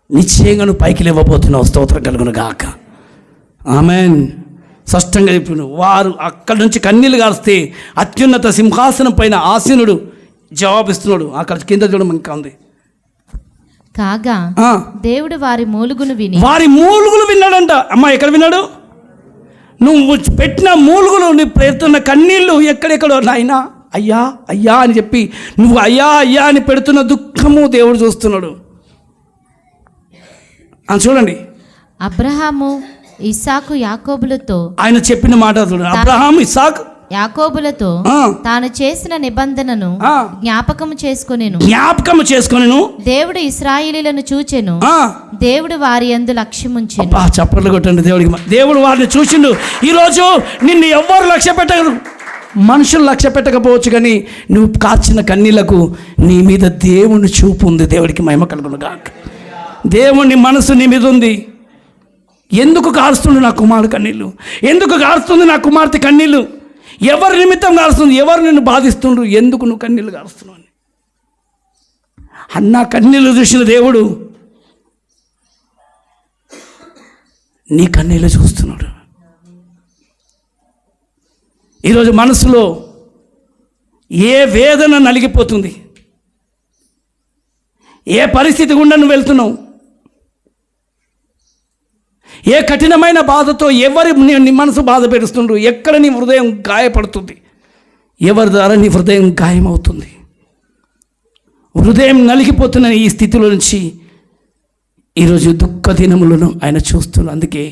Speaker 1: నిశ్చయంగా నువ్వు పైకి లేవబోతున్నావు. స్తోత్రం కలుగును గాక. ఆమెన్. స్పష్టంగా చెప్పిన వారు అక్కడి నుంచి కన్నీళ్ళు గారిస్తే అత్యున్నత సింహాసనం పైన ఆసీనుడు జవాబిస్తున్నాడు. అక్కడ కింద చూడడం ఇంకా ఉంది.
Speaker 2: కాగా దేవుడు వారి మూలుగును
Speaker 1: విన్నాడంట. అమ్మ ఎక్కడ విన్నాడు? నువ్వు పెట్టిన మూలుగులు, నీ పెడుతున్న కన్నీళ్ళు ఎక్కడెక్కడో, నాయనా అయ్యా అయ్యా అని చెప్పి నువ్వు అయ్యా అయ్యా అని పెడుతున్న దుఃఖము దేవుడు చూస్తున్నాడు. చూడండి,
Speaker 2: అబ్రహాము ఇస్సాకు యాకోబులతో ఆయన
Speaker 1: చెప్పిన మాట చూడండి. అబ్రహాము ఇస్సాకు
Speaker 2: యాకోబులతో తాను చేసిన నిబంధనను జ్ఞాపకము చేసుకొనెను. దేవుడు ఇశ్రాయేలీయులను చూచెను. దేవుడు వారి యందు లక్ష్యముంచెను.
Speaker 1: చప్పట్లు కొట్టండి దేవుడికి. దేవుడు వారిని చూసిండు. ఈరోజు నిన్ను ఎవ్వరు లక్ష్య పెట్టగలరు. మనుషులు లక్ష్య పెట్టకపోవచ్చు, కానీ నువ్వు కాచిన కన్నీళ్లకు నీ మీద దేవుని చూపు ఉంది. దేవుడికి మహిమ కలుగును గాక. దేవుని మనసు నీ మీద ఉంది. ఎందుకు కారుస్తుంది నా కుమారుడు కన్నీళ్ళు? ఎందుకు కారుస్తుంది నా కుమార్తె కన్నీళ్ళు? ఎవరి నిమిత్తం కారుస్తుంది? ఎవరు నిన్ను బాధిస్తుండ్రు? ఎందుకు నువ్వు కన్నీళ్ళు కారుస్తున్నావు అని అన్నా కన్నీళ్ళు చూసిన దేవుడు నీ కన్నీళ్ళు చూస్తున్నాడు. ఈరోజు మనసులో ఏ వేదన నలిగిపోతుంది, ఏ పరిస్థితి గుండా నువ్వు వెళ్తున్నావు, ఏ కఠినమైన బాధతో ఎవరి నీ మనసు బాధ పెడుతుండ్రు, ఎక్కడ నీ హృదయం గాయపడుతుంది, ఎవరి ద్వారా నీ హృదయం గాయమవుతుంది, హృదయం నలిగిపోతున్న ఈ స్థితిలో నుంచి ఈరోజు దుఃఖ దినములను ఆయన చూస్తున్నాడు. అందుకే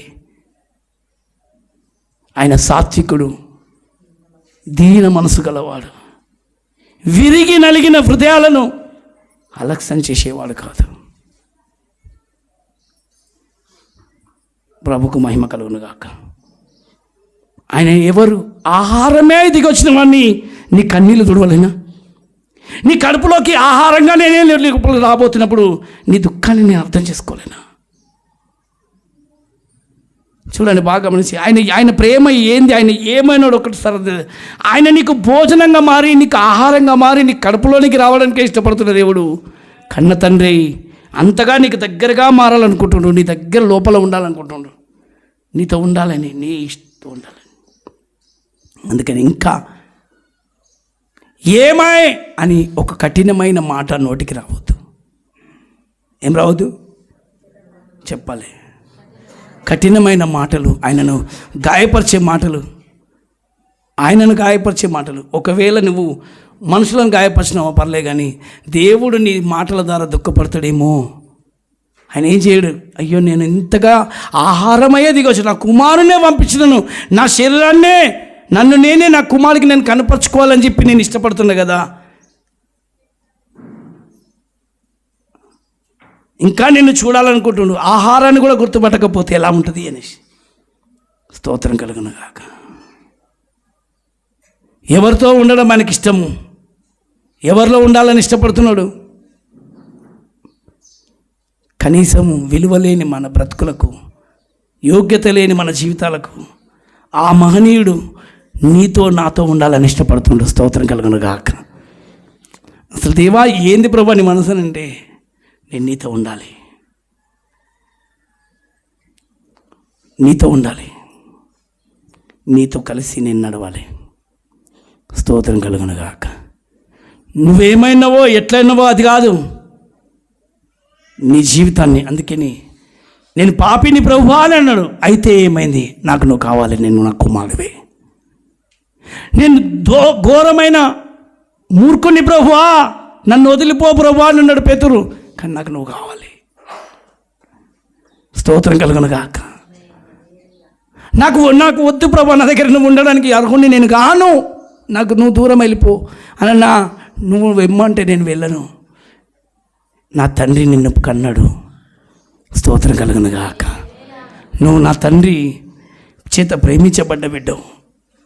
Speaker 1: ఆయన సాత్వికుడు, దీన మనసు గలవాడు, విరిగి నలిగిన హృదయాలను అలక్ష్యం చేసేవాడు కాదు. ప్రభుకు మహిమ కలుగును గాక. ఆయన ఎవరు? ఆహారమే దిగొచ్చిన వాడిని నీ కన్నీళ్ళు తుడవలేనా? నీ కడుపులోకి ఆహారంగా నేనే రాబోతున్నప్పుడు నీ దుఃఖాన్ని నేను అర్థం చేసుకోలేనా? చూడండి బాగా గమనించి, ఆయన ప్రేమ ఏంది, ఆయన ఏమైనాడు ఒకటి సరదా. ఆయన నీకు భోజనంగా మారి, నీకు ఆహారంగా మారి, నీ కడుపులోనికి రావడానికే ఇష్టపడుతున్న దేవుడు. కన్న తండ్రి అంతగా నీకు దగ్గరగా మారాలనుకుంటుండు, నీ దగ్గర లోపల ఉండాలనుకుంటుండు, నీతో ఉండాలని, నీ ఇష్టం ఉండాలని. అందుకని ఇంకా ఏమాయ్ అని ఒక కఠినమైన మాట నోటికి రావద్దు. ఏం రావద్దు? చెప్పాలి. కఠినమైన మాటలు, ఆయనను గాయపరిచే మాటలు. ఒకవేళ నువ్వు మనుషులను గాయపరిచినావో పర్లే, కానీ దేవుడు నీ మాటల ద్వారా దుఃఖపడతాడేమో. ఆయన ఏం చేయడు. అయ్యో నేను ఇంతగా ఆహారమయ్యే దిగొచ్చు, నా కుమారునే పంపించినను, నా శరీరాన్నే నేనే నా కుమారుడికి నేను కనపరుచుకోవాలని చెప్పి నేను ఇష్టపడుతున్నా కదా, ఇంకా నిన్ను చూడాలనుకుంటుండు, ఆహారాన్ని కూడా గుర్తుపట్టకపోతే ఎలా ఉంటుంది అనేసి. స్తోత్రం కలుగును గాక. ఎవరితో ఉండడం మనకి ఇష్టము, ఎవరిలో ఉండాలని ఇష్టపడుతున్నాడు? కనీసం విలువ లేని మన బ్రతుకులకు, యోగ్యత లేని మన జీవితాలకు ఆ మహనీయుడు నీతో నాతో ఉండాలని ఇష్టపడుతుండు. స్తోత్రం కలుగును గాక. అసలు దేవా ఏంది ప్రభా నీ మనసునంటే, నేను నీతో ఉండాలి, నీతో కలిసి నేను నడవాలి. స్తోత్రం కలుగును గాక. నువ్వేమైనావో ఎట్లయినావో అది కాదు నీ జీవితాన్ని. అందుకని నేను పాపిని ప్రభువా అని అన్నాడు. అయితే ఏమైంది? నాకు నువ్వు కావాలి, నేను నా కుమారుడివే. నేను ఘోరమైన మూర్ఖుని ప్రభువా, నన్ను వదిలిపో ప్రభువా అని అన్నాడు పేతురు. కానీ నాకు నువ్వు కావాలి. స్తోత్రం కలుగును గాక. నాకు వద్దు ప్రభా, నా దగ్గర నువ్వు ఉండడానికి అర్హుని నేను కాను, నాకు నువ్వు దూరం వెళ్ళిపో అని నువ్వు వెమ్మంటే నేను వెళ్ళను. నా తండ్రి నిన్ను కన్నాడు. స్తోత్రం కలుగును గాక. నువ్వు నా తండ్రి చేత ప్రేమించబడ్డ బిడ్డవు,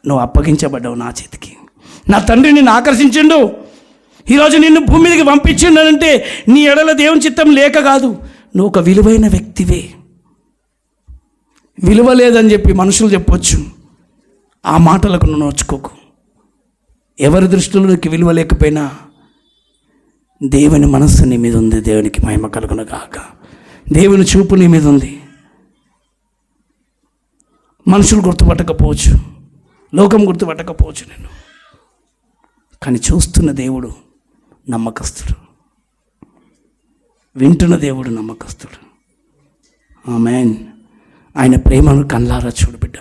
Speaker 1: నువ్వు అప్పగించబడ్డావు నా చేతికి. నా తండ్రి నిన్ను ఆకర్షించిండు. ఈరోజు నిన్ను భూమి మీదకి పంపించిండనంటే నీ ఎడల దేవుని చిత్తం లేక కాదు, నువ్వు ఒక విలువైన వ్యక్తివే. విలువ లేదని చెప్పి మనుషులు చెప్పొచ్చు, ఆ మాటలకు నువ్వు నోచుకోకు. ఎవరి దృష్టిలో నీకు విలువ లేకపోయినా దేవుని మనస్సు నీ మీద ఉంది. దేవునికి మహిమ కలుగును గాక. దేవుని చూపు నీ మీద ఉంది. మనుషులు గుర్తుపట్టకపోవచ్చు, లోకం గుర్తుపట్టకపోవచ్చు నేను, కానీ చూస్తున్న దేవుడు నమ్మకస్తుడు, వింటున్న దేవుడు నమ్మకస్తుడు. ఆమేన్. ఆయన ప్రేమను కళ్ళారా చూడు బిడ్డ,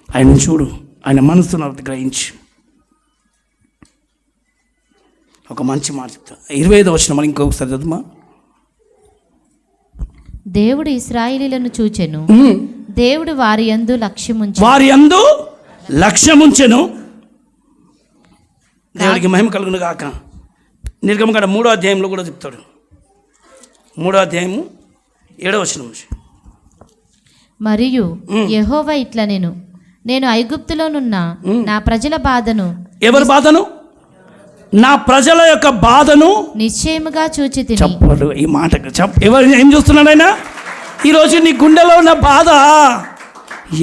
Speaker 1: ఆయన చూడు, ఆయన మనసును గ్రహించు. ఒక మంచి మాట చెప్తా, 25వ వచనం మళ్ళీ ఇంకొకసారి చదువుమా.
Speaker 2: దేవుడు ఇశ్రాయేలీయులను చూచెను, దేవుడు వారి యందు లక్ష్యముంచెను. దేవుడికి మహిమ కలుగును గాక. నిర్గమకాండ 3వ అధ్యాయంలో కూడా చెప్తాడు. 3వ అధ్యాయము 7వ వచనం. మరియు యెహోవా ఇట్లా నేను ఐగుప్తులోనున్న నా ప్రజల బాధను,
Speaker 1: ఎవరి బాధను? నా ప్రజల యొక్క బాధను
Speaker 2: నిశ్చయముగా చూచితిని.
Speaker 1: చెప్పడు ఈ మాటకు. ఎవరు ఏం చూస్తున్నాడు ఆయన? ఈరోజు నీ గుండెలో ఉన్న బాధ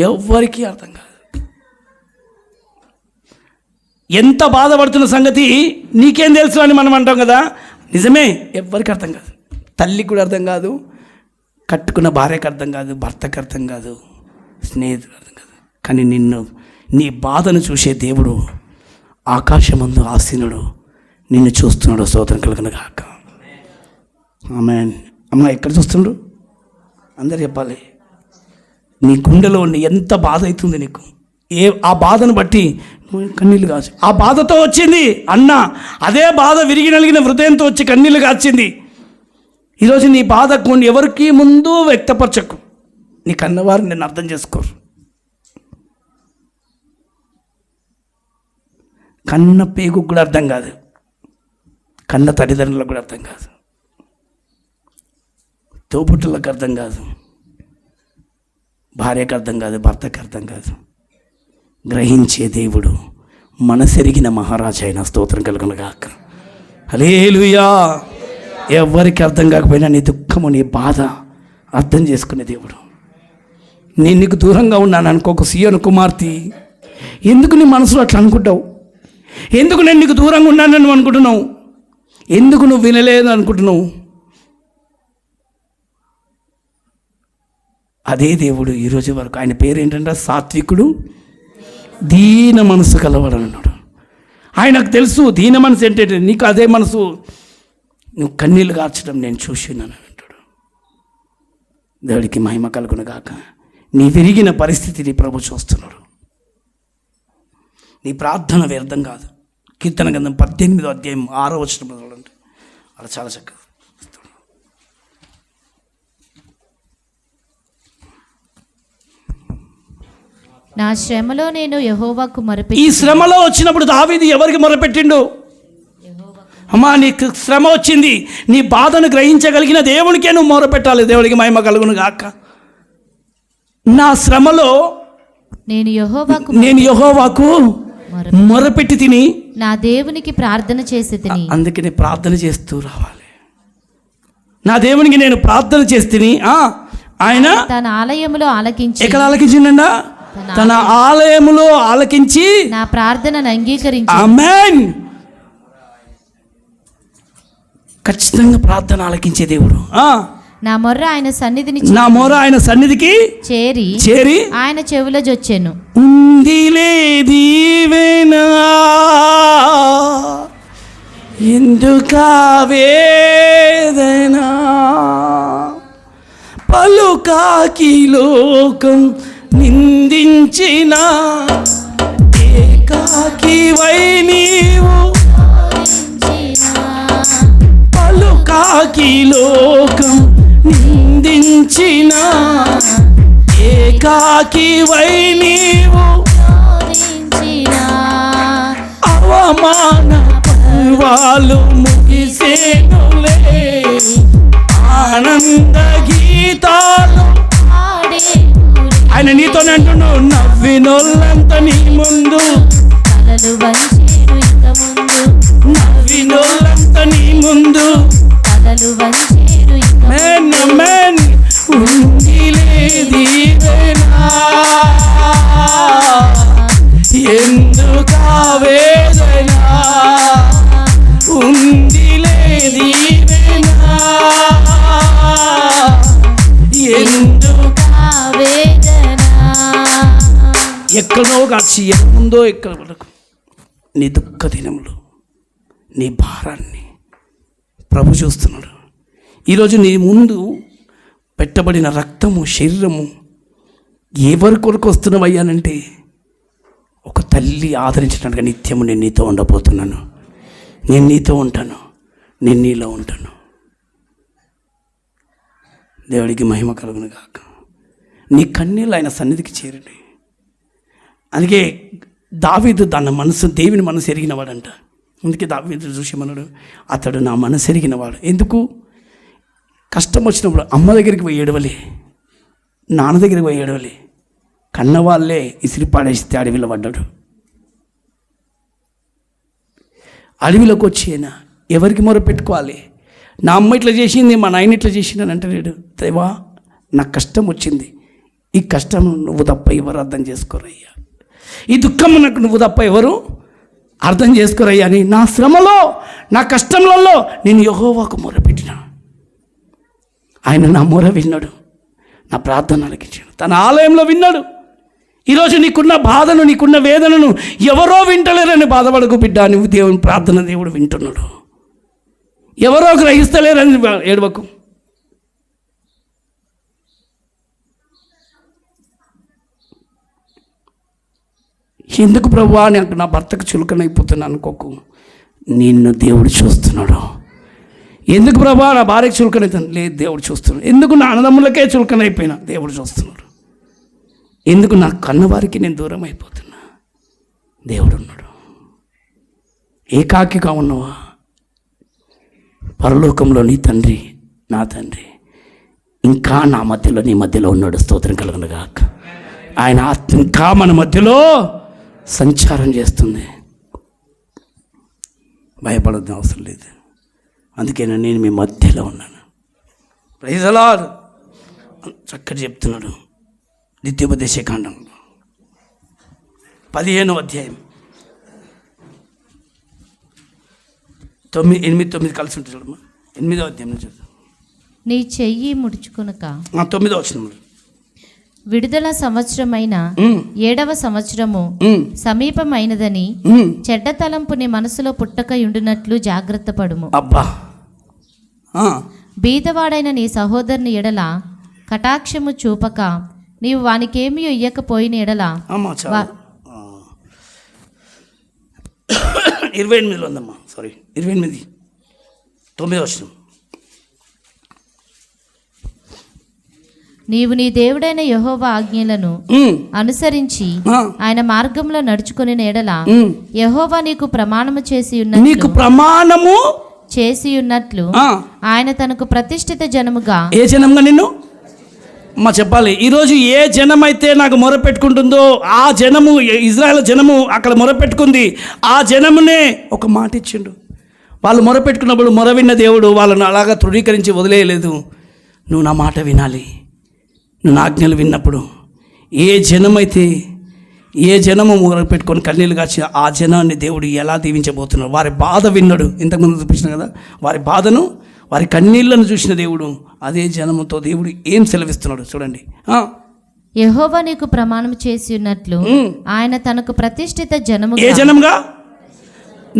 Speaker 1: ఎవ్వరికీ అర్థం కాదు. ఎంత బాధపడుతున్న సంగతి నీకేం తెలుసు అని మనం అంటాం కదా, నిజమే, ఎవ్వరికి అర్థం కాదు. తల్లికి కూడా అర్థం కాదు, కట్టుకున్న భార్యకు అర్థం కాదు, భర్తకు అర్థం కాదు, స్నేహితుడు అర్థం కాదు. కానీ నీ బాధను చూసే దేవుడు ఆకాశమందు ఆసీనుడు నిన్ను చూస్తున్నాడు. స్తోత్రం కలుగును గాక. ఆమేన్. అమ్మ ఎక్కడ చూస్తుండ్రు? అందరు చెప్పాలి. నీ గుండెలో ఉండి ఎంత బాధ అవుతుంది నీకు, ఆ బాధను బట్టి కన్నీళ్ళు కాచు. ఆ బాధతో వచ్చింది అన్న, అదే బాధ విరిగి నలిగిన హృదయంతో వచ్చి కన్నీళ్ళు కాచింది. ఈరోజు నీ బాధ కొన్ని ఎవరికి ముందు వ్యక్తపరచకు. నీ కన్నవారు నేను అర్థం చేసుకోరు. కన్న పేగుకు కూడా అర్థం కాదు, కన్న తల్లిదండ్రులకు కూడా అర్థం కాదు, తోబుట్టులకు అర్థం కాదు, భార్యకు అర్థం కాదు, భర్తకు అర్థం కాదు. గ్రహించే దేవుడు మనసెరిగిన మహారాజు అయిన. స్తోత్రం కలుగును గాక. హల్లెలూయా. ఎవరికి అర్థం కాకపోయినా నీ దుఃఖము, నీ బాధ అర్థం చేసుకునే దేవుడు. నేను నీకు దూరంగా ఉన్నాను అనుకోక సీయోను కుమార్తె, ఎందుకు నీ మనసులో అట్లా అనుకుంటావు? ఎందుకు నేను నీకు దూరంగా ఉన్నానని నువ్వు అనుకుంటున్నావు? ఎందుకు నువ్వు వినలేదు అనుకుంటున్నావు? అదే దేవుడు ఈరోజు వరకు, ఆయన పేరు ఏంటంటే సాత్వికుడు, దీన మనసు కలవాడు అన్నాడు. ఆయనకు తెలుసు దీన మనసు ఏంటంటే. నీకు అదే మనసు, నువ్వు కన్నీళ్ళు కార్చడం నేను చూసినాను అంటాడు. దేవుడికి మహిమ కలుగును గాక. నీ విరిగిన పరిస్థితిని ప్రభు చూస్తున్నాడు. నీ ప్రార్థన వ్యర్థం కాదు. కీర్తన గ్రంథం 18వ అధ్యాయం 6వ వచనం చూడండి, అలా చాలా చక్కగా.
Speaker 2: నా శ్రమలో నేను యెహోవాకు మొరపెట్టి.
Speaker 1: ఈ శ్రమలో వచ్చినప్పుడు దావీదు ఎవరికి మొరపెట్టిండు? అమ్మా, నీకు శ్రమ వచ్చింది, నీ బాధను గ్రహించగలిగిన దేవునికే నువ్వు మొరపెట్టాలి. దేవుడికి మహిమ కలుగును గాక. నా శ్రమలో నేను యెహోవాకు మొరపెట్టి తిని
Speaker 2: నా దేవునికి ప్రార్థన చేసి తిని.
Speaker 1: అందుకని ప్రార్థన చేస్తూ రావాలి. నా దేవునికి నేను ప్రార్థన చేస్తే ఆయన
Speaker 2: తన ఆలయములో ఆలకించి.
Speaker 1: ఎక్కడ ఆలకించిండా? తన ఆలయములో ఆలకించి
Speaker 2: నా ప్రార్థనను అంగీకరించి.
Speaker 1: ఆమేన్. ఖచ్చితంగా ప్రార్థన ఆలకించే దేవుడు.
Speaker 2: నా మొర్ర ఆయన సన్నిధికి చేరి ఆయన చెవిలో జొచ్చెను.
Speaker 1: ఉందిలే దీవెనా ఎందుకా వేదనా పలుకాకి లోకం నిందించిన ఏకాకివై నీవు పలుకాకి లోకం నిందించిన ఏకాకివై నీవు అవమాన పర్వాలు ముగిసేనులే ఆనంద గీతాలు ఆయన నీతోనే అంటున్నావు నవ్వినోళ్ళంత నీ ముందు
Speaker 2: తలలు వంచేరు ఇక ముందు
Speaker 1: నవ్వినోళ్ళంత నీ ముందు
Speaker 2: తలలు వంచేరు ఇక
Speaker 1: మెన్ మెన్ ఉంగిలేదివేనా ఎందుకా వేదన ఉంగిలేదివేనా ఎందుకా
Speaker 2: వేదన
Speaker 1: ఎక్కడో కాచి ముందో ఎక్కడ వరకు నీ దుఃఖ దినములు నీ భారాన్ని ప్రభు చూస్తున్నాడు. ఈరోజు నీ ముందు పెట్టబడిన రక్తము శరీరము ఎవరి కొరకు వస్తున్నావయ్యానంటే ఒక తల్లి ఆదరించినట్టుగా నిత్యము నేను నీతో ఉండబోతున్నాను, నేను నీతో ఉంటాను, నేను నీలో ఉంటాను. దేవుడికి మహిమ కలుగును గాక. నీ కన్నీళ్ళు ఆయన సన్నిధికి చేరండి. అందుకే దావీదు తన మనసు దేవుని మనసు ఎరిగినవాడంట. అందుకే దావీదు చూసేమన్నాడు, అతడు నా మనసు ఎరిగినవాడు. ఎందుకు? కష్టం వచ్చినప్పుడు అమ్మ దగ్గరికి పోయి ఏడవలే, నాన్న దగ్గరికి పోయి ఏడవలే, కన్నవాళ్ళే ఇసిరి పాడేస్తే అడవిలో పడ్డాడు. అడవిలోకి వచ్చేనా ఎవరికి మొర పెట్టుకోవాలి? నా అమ్మ ఇట్లా చేసింది, మా నాయన ఇట్లా చేసింది అని అంటలేడు. దేవా నాకు కష్టం వచ్చింది, ఈ కష్టం నువ్వు తప్ప ఎవరు అర్థం చేసుకోరయ్యా, ఈ దుఃఖం నాకు నువ్వు తప్ప ఎవరు అర్థం చేసుకోరయ్యా అని నా శ్రమలో నా కష్టంలలో నేను యెహోవాకు మొరపెట్టిన. ఆయన నా మొర విన్నాడు, నా ప్రార్థన ఆలకించాడు, తన ఆలయంలో విన్నాడు. ఈరోజు నీకున్న బాధను నీకున్న వేదనను ఎవరో వింటలేరని బాధపడకు బిడ్డ, నువ్వు దేవుని ప్రార్థన దేవుడు వింటున్నాడు. ఎవరో గ్రహిస్తలేరని ఏడవకు. ఎందుకు ప్రభువా నాకు నా భర్తకు చులకనైపోతున్నా అనుకోకు, నిన్ను దేవుడు చూస్తున్నాడు. ఎందుకు ప్రభా నా భార్యకు చులకనైతాను, లేదు దేవుడు చూస్తున్నాడు. ఎందుకు నా అన్నదమ్ములకే చులకనైపోయినా దేవుడు చూస్తున్నాడు. ఎందుకు నా కన్నవారికి నేను దూరం అయిపోతున్నా, దేవుడు ఉన్నాడు. ఏకాకిగా ఉన్నవా, పరలోకంలో నీ తండ్రి నా తండ్రి ఇంకా నా మధ్యలో నీ మధ్యలో ఉన్నాడు. స్తోత్రం కలుగును గాక. ఆయన ఆత్మ ఇంకా మన మధ్యలో సంచారం చేస్తుంది. భయపడద్దు అవసరం లేదు. అందుకే నేను మీ మధ్యలో ఉన్నాను. Praise the Lord. చక్కటి చెప్తున్నాడు ద్వితీయోపదేశకాండం 15వ అధ్యాయం 8, 9 కలిసి ఉంటుంది చూడమ్మా. 8వ అధ్యాయం నుంచి
Speaker 2: నీ చెయ్యి ముడుచుకొనక
Speaker 1: 9వ వచనం.
Speaker 2: విడుదల సంవత్సరమైన 7వ సంవత్సరము సమీపమైనదని చెడ్డ తలంపు నీ మనసులో పుట్టకయుండునట్లు జాగ్రత్త పడుము.
Speaker 1: అబ్బా,
Speaker 2: బీదవాడైన నీ సహోదరుని ఎడల కటాక్షము చూపక నీవు వానికేమీ ఇయ్యకపోయిన ఎడల
Speaker 1: 28లో ఉందమ్మా, సారీ 28, 9వ వచనం.
Speaker 2: నీవు నీ దేవుడైన యెహోవా ఆజ్ఞలను అనుసరించి ఆయన మార్గంలో నడుచుకుని ఎడల యెహోవా నీకు ప్రమాణము చేసి ఉన్నట్లు ఆయన తనకు ప్రతిష్ఠిత జనముగా.
Speaker 1: ఏ జనంగా నిన్ను మా చెప్పాలి. ఈరోజు ఏ జనం అయితే నాకు మొరపెట్టుకుంటుందో ఆ జనము, ఇజ్రాయెల్ జనము అక్కడ మొరపెట్టుకుంది, ఆ జనమునే ఒక మాట ఇచ్చిండు. వాళ్ళు మొరపెట్టుకున్నప్పుడు మొర విన్న దేవుడు వాళ్ళను అలాగా తృణీకరించి వదిలేయలేదు. నువ్వు నా మాట వినాలి, నువ్వు నా ఆజ్ఞలు విన్నప్పుడు. ఏ జనము మొరపెట్టుకొని కన్నీళ్ళు కాచి ఆ జనాన్ని దేవుడు ఎలా దీవించబోతున్నాడు. వారి బాధ విన్నాడు, ఇంతకుముందు చూపించిన కదా, వారి బాధను వారి కన్నీళ్లను చూసిన దేవుడు అదే జనముతో దేవుడు ఏం సెలవిస్తున్నాడు చూడండి.
Speaker 2: యెహోవా నీకు ప్రమాణం చేసి ఉన్నట్లు ఆయన తనకు ప్రతిష్ఠిత జనము.
Speaker 1: ఏ జనముగా?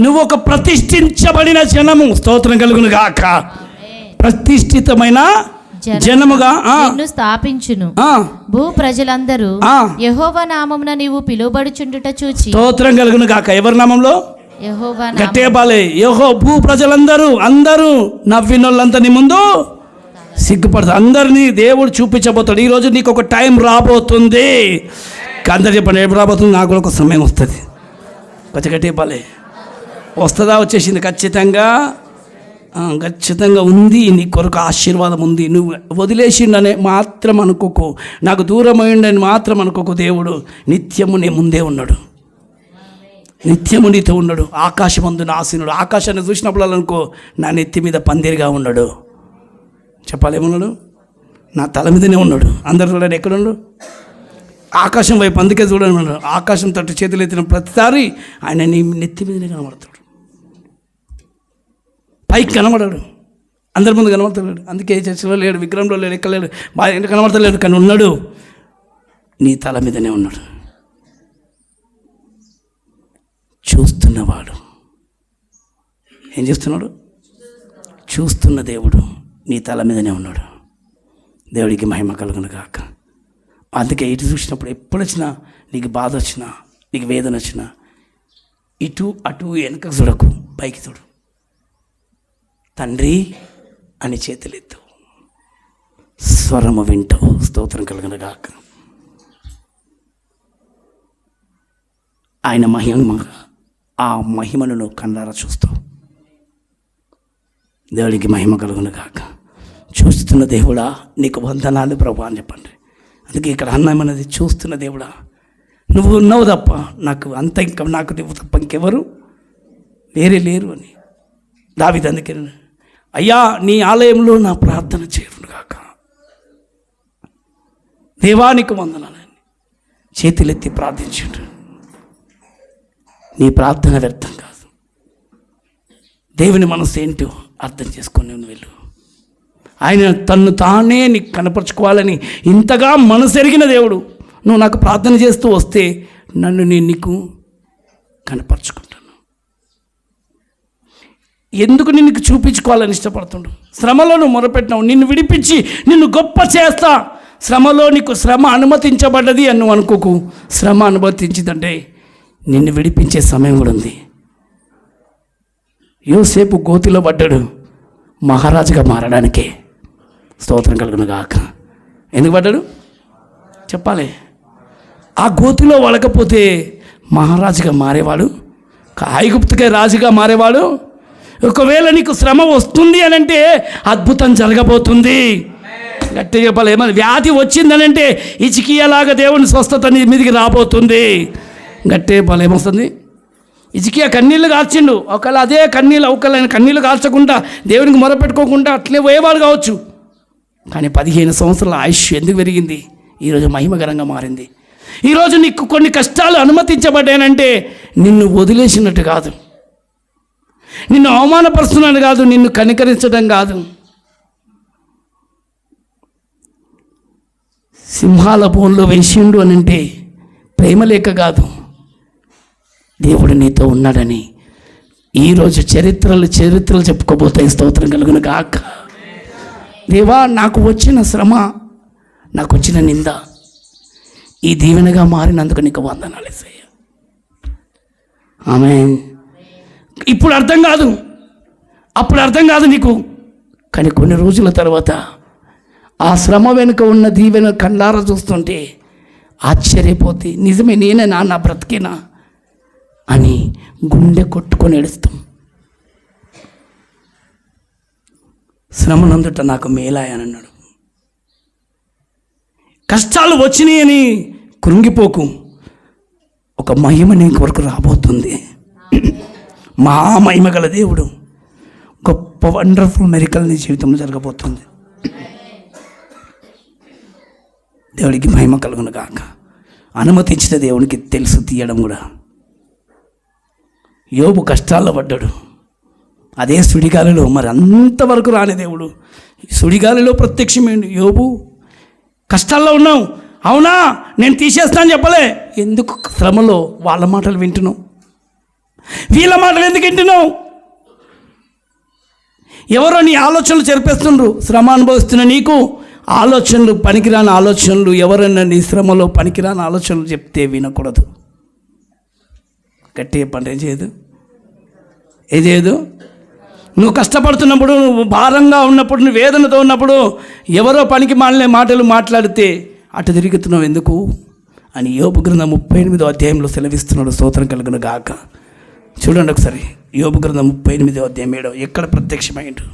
Speaker 1: నువ్వు ఒక ప్రతిష్ఠించబడిన జనము. స్తోత్రం కలుగును గాక. ప్రతిష్ఠితమైన జనముగా
Speaker 2: నిన్ను స్థాపించును. భూ ప్రజలందరూ యెహోవా నామమున నీవు పిలువబడుచుండుట చూచి
Speaker 1: స్తోత్రం కలుగును గాక. ఎవరి నామంలో?
Speaker 2: యెహోవా
Speaker 1: గట్టేపాలే. భూ ప్రజలందరూ నవ్వినోళ్ళంతా నీ ముందు సిగ్గుపడతారు. అందరినీ దేవుడు చూపించబోతాడు. ఈరోజు నీకు ఒక టైం రాబోతుంది. అందరు చెప్పండి, ఎప్పుడు రాబోతుంది? నాకు కూడా ఒక సమయం వస్తుంది. కొంచెం గట్టేపాలే. వస్తుందా? వచ్చేసింది. ఖచ్చితంగా ఉంది. నీ కొరకు ఆశీర్వాదం ఉంది. నువ్వు వదిలేసిండని మాత్రం అనుకోకు, నాకు దూరమైండని మాత్రం అనుకోకు. దేవుడు నిత్యము నీ ముందే ఉన్నాడు, నిత్యము నీతో ఉన్నాడు. ఆకాశమందున ఆసీనుడు. ఆకాశాన్ని చూసినప్పుడు అనుకో, నా నెత్తి మీద పందిరిగా ఉన్నాడు. చెప్పాలేమన్నాడు? నా తల మీదనే ఉన్నాడు. అందరు చూడండి, ఎక్కడున్నాడు? ఆకాశం వైపు. అందుకే చూడండి ఉన్నాడు. ఆకాశం తట్టు చేతులు ఎత్తిన ప్రతిసారి ఆయన నీ నెత్తి మీదనే కనబడతాడు. పైకి కనబడాడు, అందరి ముందు కనబడతలేడు. అందుకే చర్చలో లేడు, విగ్రహంలో లేడు, ఎక్కలేడు, బాగా కనబడతలేడు. కానీ ఉన్నాడు, నీ తల మీదనే ఉన్నాడు. చూస్తున్నవాడు. ఏం చేస్తున్నాడు? చూస్తున్న దేవుడు నీ తల మీదనే ఉన్నాడు. దేవుడికి మహిమ కలుగును గాక. అందుకే ఇటు చూసినప్పుడు ఎప్పుడు వచ్చినా, నీకు బాధ వచ్చినా, నీకు వేదన వచ్చినా, ఇటు అటు వెనక చూడకు, పైకి చూడు. తండ్రి అని చేతులెత్తు, స్వరము వింటావు. స్తోత్రం కలుగును గాక. ఆయన ఆ మహిమను నువ్వు కళ్ళారా చూస్తావు. దేవుడికి మహిమ కలుగును గాక. చూస్తున్న దేవుడా నీకు వందనాలు ప్రభువా అని చెప్పండి. అందుకే ఇక్కడ అన్నమన్నది, చూస్తున్న దేవుడా నువ్వు ఉన్నావు తప్ప నాకు ఇంకా నాకు నువ్వు తప్ప ఇంకెవరు వేరే లేరు అని దావీదు అందుకే, అయ్యా నీ ఆలయంలో నా ప్రార్థన చేరును గాక. దేవానికి వందనాలని చేతులెత్తి ప్రార్థించాడు. నీ ప్రార్థన వ్యర్థం కాదు. దేవుని మనసు ఏంటో అర్థం చేసుకొని నువ్వు వెళ్ళు. ఆయన తన్ను తానే నీకు కనపరుచుకోవాలని ఇంతగా మనసు ఎరిగిన దేవుడు. నువ్వు నాకు ప్రార్థన చేస్తూ వస్తే నన్ను నేను నీకు కనపరుచుకుంటాను. ఎందుకు నిన్ను చూపించుకోవాలని ఇష్టపడుతుండు? శ్రమలో నువ్వు మొరపెట్టినావు, నిన్ను విడిపించి నిన్ను గొప్ప చేస్తా. శ్రమలో నీకు శ్రమ అనుమతించబడ్డది అని నువ్వు అనుకోకు. శ్రమ అనుమతించిందంటే నిన్ను విడిపించే సమయం కూడా ఉంది. యోసేపు గోతిలో పడ్డాడు మహారాజుగా మారడానికే. స్తోత్రం కలుగును గాక. ఎందుకు పడ్డాడు చెప్పాలి. ఆ గోతిలో వడకపోతే మహారాజుగా మారేవాడు, ఐగుప్తుకే రాజుగా మారేవాడు. ఒకవేళ నీకు శ్రమ వస్తుంది అని అంటే అద్భుతం జరగబోతుంది. గట్టిగా చెప్పాలి. ఏమన్నా వ్యాధి వచ్చిందనంటే హిజ్కియాలాగా దేవుని స్వస్థత నీ మీదికి రాబోతుంది. గట్టిగా చెప్పాలి. ఏమొస్తుంది? హిజ్కియా కన్నీళ్ళు కార్చిండు. ఒకవేళ అదే కన్నీళ్ళు కార్చకుండా దేవునికి మొరపెట్టుకోకుండా అట్లే పోయేవాడు కావచ్చు. కానీ 15 సంవత్సరాల ఆయుష్ ఎందుకు పెరిగింది? ఈరోజు మహిమకరంగా మారింది. ఈరోజు నీకు కొన్ని కష్టాలు అనుమతించబడ్డానంటే నిన్ను వదిలేసినట్టు కాదు, నిన్ను అవమానపరుస్తున్నాడు కాదు, నిన్ను కనికరించడం కాదు. సింహాల బోన్లో వేసిండు అని అంటే ప్రేమ లేక కాదు, దేవుడు నీతో ఉన్నాడని. ఈరోజు చరిత్రలు చెప్పుకోబోతాయి. స్తోత్రం కలుగును గాక. దేవా నాకు వచ్చిన శ్రమ, నాకు వచ్చిన నింద ఈ దీవెనగా మారినందుకు నీకు వందనాలు యేసయ్యా. ఆమేన్. ఇప్పుడు అర్థం కాదు, అప్పుడు అర్థం కాదు నీకు. కానీ కొన్ని రోజుల తర్వాత ఆ శ్రమ వెనుక ఉన్న దీవెన కళ్ళారా చూస్తుంటే ఆశ్చర్యపోతే, నిజమే నేనేనా, నా బ్రతికేనా అని గుండె కొట్టుకొని ఏడుస్తాం. శ్రమనందుట నాకు మేలాయని అన్నాడు. కష్టాలు వచ్చినాయని కృంగిపోకు. ఒక మహిమ నీ కొరకు రాబోతుంది. మహిమ గల దేవుడు గొప్ప వండర్ఫుల్ మెరికల్ నీ జీవితంలో జరగబోతుంది. దేవుడికి మహిమ కలుగును గాక. అనుమతించిన దేవునికి తెలుసు తీయడం కూడా. యోబు కష్టాల్లో పడ్డాడు. అదే సుడిగాలిలో, మరి అంతవరకు రాని దేవుడు సుడిగాలిలో ప్రత్యక్షమైంది. యోబు కష్టాల్లో ఉన్నావు, అవునా నేను తీసేస్తాను చెప్పలే. ఎందుకు శ్రమలో వాళ్ళ మాటలు వింటున్నావు? వీళ్ళ మాటలు ఎందుకు వింటున్నావు? ఎవరో నీ ఆలోచనలు చెరిపేస్తుండ్రు. శ్రమ అనుభవిస్తున్న నీకు ఆలోచనలు, పనికిరాని ఆలోచనలు, ఎవరైనా నీ శ్రమలో పనికిరాని ఆలోచనలు చెప్తే వినకూడదు. గట్టిగా చెప్పండి, ఏం చేయదు. నువ్వు కష్టపడుతున్నప్పుడు, నువ్వు భారంగా ఉన్నప్పుడు, నువ్వు వేదనతో ఉన్నప్పుడు ఎవరో పనికి మాలిన మాటలు మాట్లాడితే అటు తిరుగుతున్నావు ఎందుకు అని యోబు గ్రంథం 38వ అధ్యాయంలో సెలవిస్తున్నాడు. స్తోత్రం కలుగును గాక. చూడండి ఒకసారి, యోబు గ్రంథం 38వ అధ్యాయం 7 ఎక్కడ ప్రత్యక్షమైండు.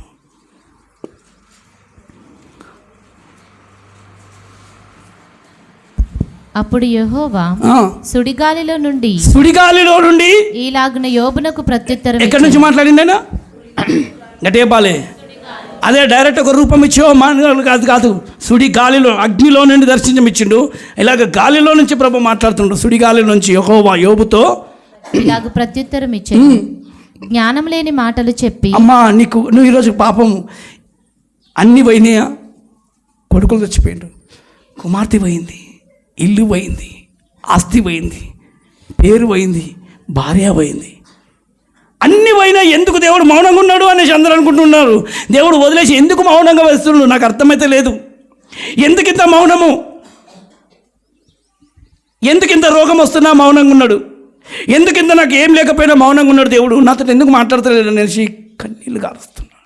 Speaker 2: అప్పుడు యెహోవా సుడిగాలిలో నుండి ఈలాగున యోబునకు ప్రత్యుత్తరం.
Speaker 1: ఎక్కడి నుంచి మాట్లాడిండైనా గట్టిగా పాలే. అదే డైరెక్ట్ ఒక రూపం ఇచ్చో కాదు, సుడి గాలిలో, అగ్నిలో నుండి దర్శనమిచ్చిండు. ఇలాగ గాలిలో నుంచి ప్రభు మాట్లాడుతుండ్రు. సుడి గాలి నుంచి యెహోవా యోబుతో
Speaker 2: ఇలాగ ప్రత్యుత్తరం ఇచ్చాడు, జ్ఞానం లేని మాటలు చెప్పి.
Speaker 1: అమ్మా, నువ్వు ఈరోజు పాపం అన్నీ పోయినాయా? కొడుకులు చచ్చిపోయిండు, కుమార్తె పోయింది, ఇల్లు పోయింది, ఆస్తి పోయింది, పేరు పోయింది, భార్య పోయింది, అన్ని పోయినా ఎందుకు దేవుడు మౌనంగా ఉన్నాడు అనేసి అందరూ అనుకుంటున్నారు. దేవుడు వదిలేసి ఎందుకు మౌనంగా వేస్తున్నాడు నాకు అర్థమైతే లేదు. ఎందుకింత మౌనము? ఎందుకింత రోగం వస్తున్నా మౌనంగా ఉన్నాడు? ఎందుకింత నాకు ఏం లేకపోయినా మౌనంగా ఉన్నాడు దేవుడు? నాతో ఎందుకు మాట్లాడతలేడు అనేసి కన్నీళ్ళు గారుస్తున్నాడు.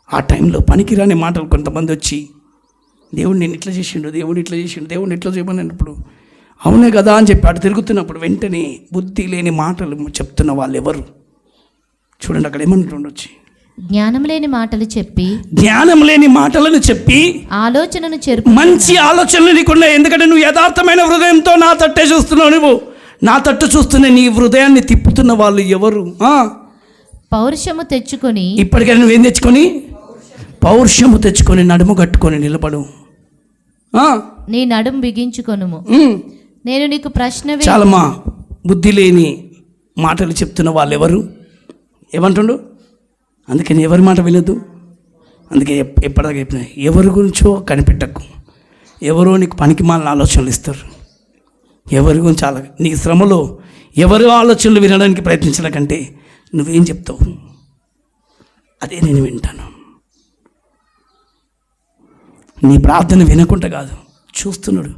Speaker 1: ఆ టైంలో పనికిరాని మాటలు కొంతమంది వచ్చి దేవుడు నేను ఇట్లా చేసిండు, దేవుడు ఇట్లా చేసిండు, దేవుడు ఇట్లా చేయమన్నప్పుడు అవునే కదా అని చెప్పి అటు తిరుగుతున్నప్పుడు వెంటనే బుద్ధి లేని మాటలు చెప్తున్న వాళ్ళు ఎవరు? చూడండి అక్కడ ఏమంటుండొచ్చి,
Speaker 2: జ్ఞానం లేని మాటలు చెప్పి,
Speaker 1: జ్ఞానం లేని మాటలను చెప్పి
Speaker 2: ఆలోచనను చెరుపు.
Speaker 1: మంచి ఆలోచనలు నీకున్నాయి, ఎందుకంటే నువ్వు యథార్థమైన హృదయంతో నా తట్టే చూస్తున్నావు. నువ్వు నా తట్టు చూస్తున్న నీ హృదయాన్ని తిప్పుతున్న వాళ్ళు ఎవరు?
Speaker 2: పౌరుషము తెచ్చుకొని,
Speaker 1: ఇప్పటికైనా నువ్వేం తెచ్చుకొని? పౌరుషము తెచ్చుకొని నడుము కట్టుకొని నిలబడు.
Speaker 2: నీ నడుము బిగించుకొనుము. నేను నీకు ప్రశ్న
Speaker 1: చాలమ్మా. బుద్ధి లేని మాటలు చెప్తున్న వాళ్ళు ఎవరు? ఏమంటుండు? అందుకని ఎవరి మాట వినదు. అందుకే ఎప్పటిదాకా చెప్పిన ఎవరి గురించో కనిపెట్టకు. ఎవరో నీకు పనికి మాలిన ఆలోచనలు ఇస్తారు. ఎవరి గురించి నీ శ్రమలో ఎవరి ఆలోచనలు వినడానికి ప్రయత్నించడం కంటే నువ్వేం చెప్తావు అదే నేను వింటాను. నీ ప్రార్థన వినకుండా కాదు, చూస్తున్నాడు.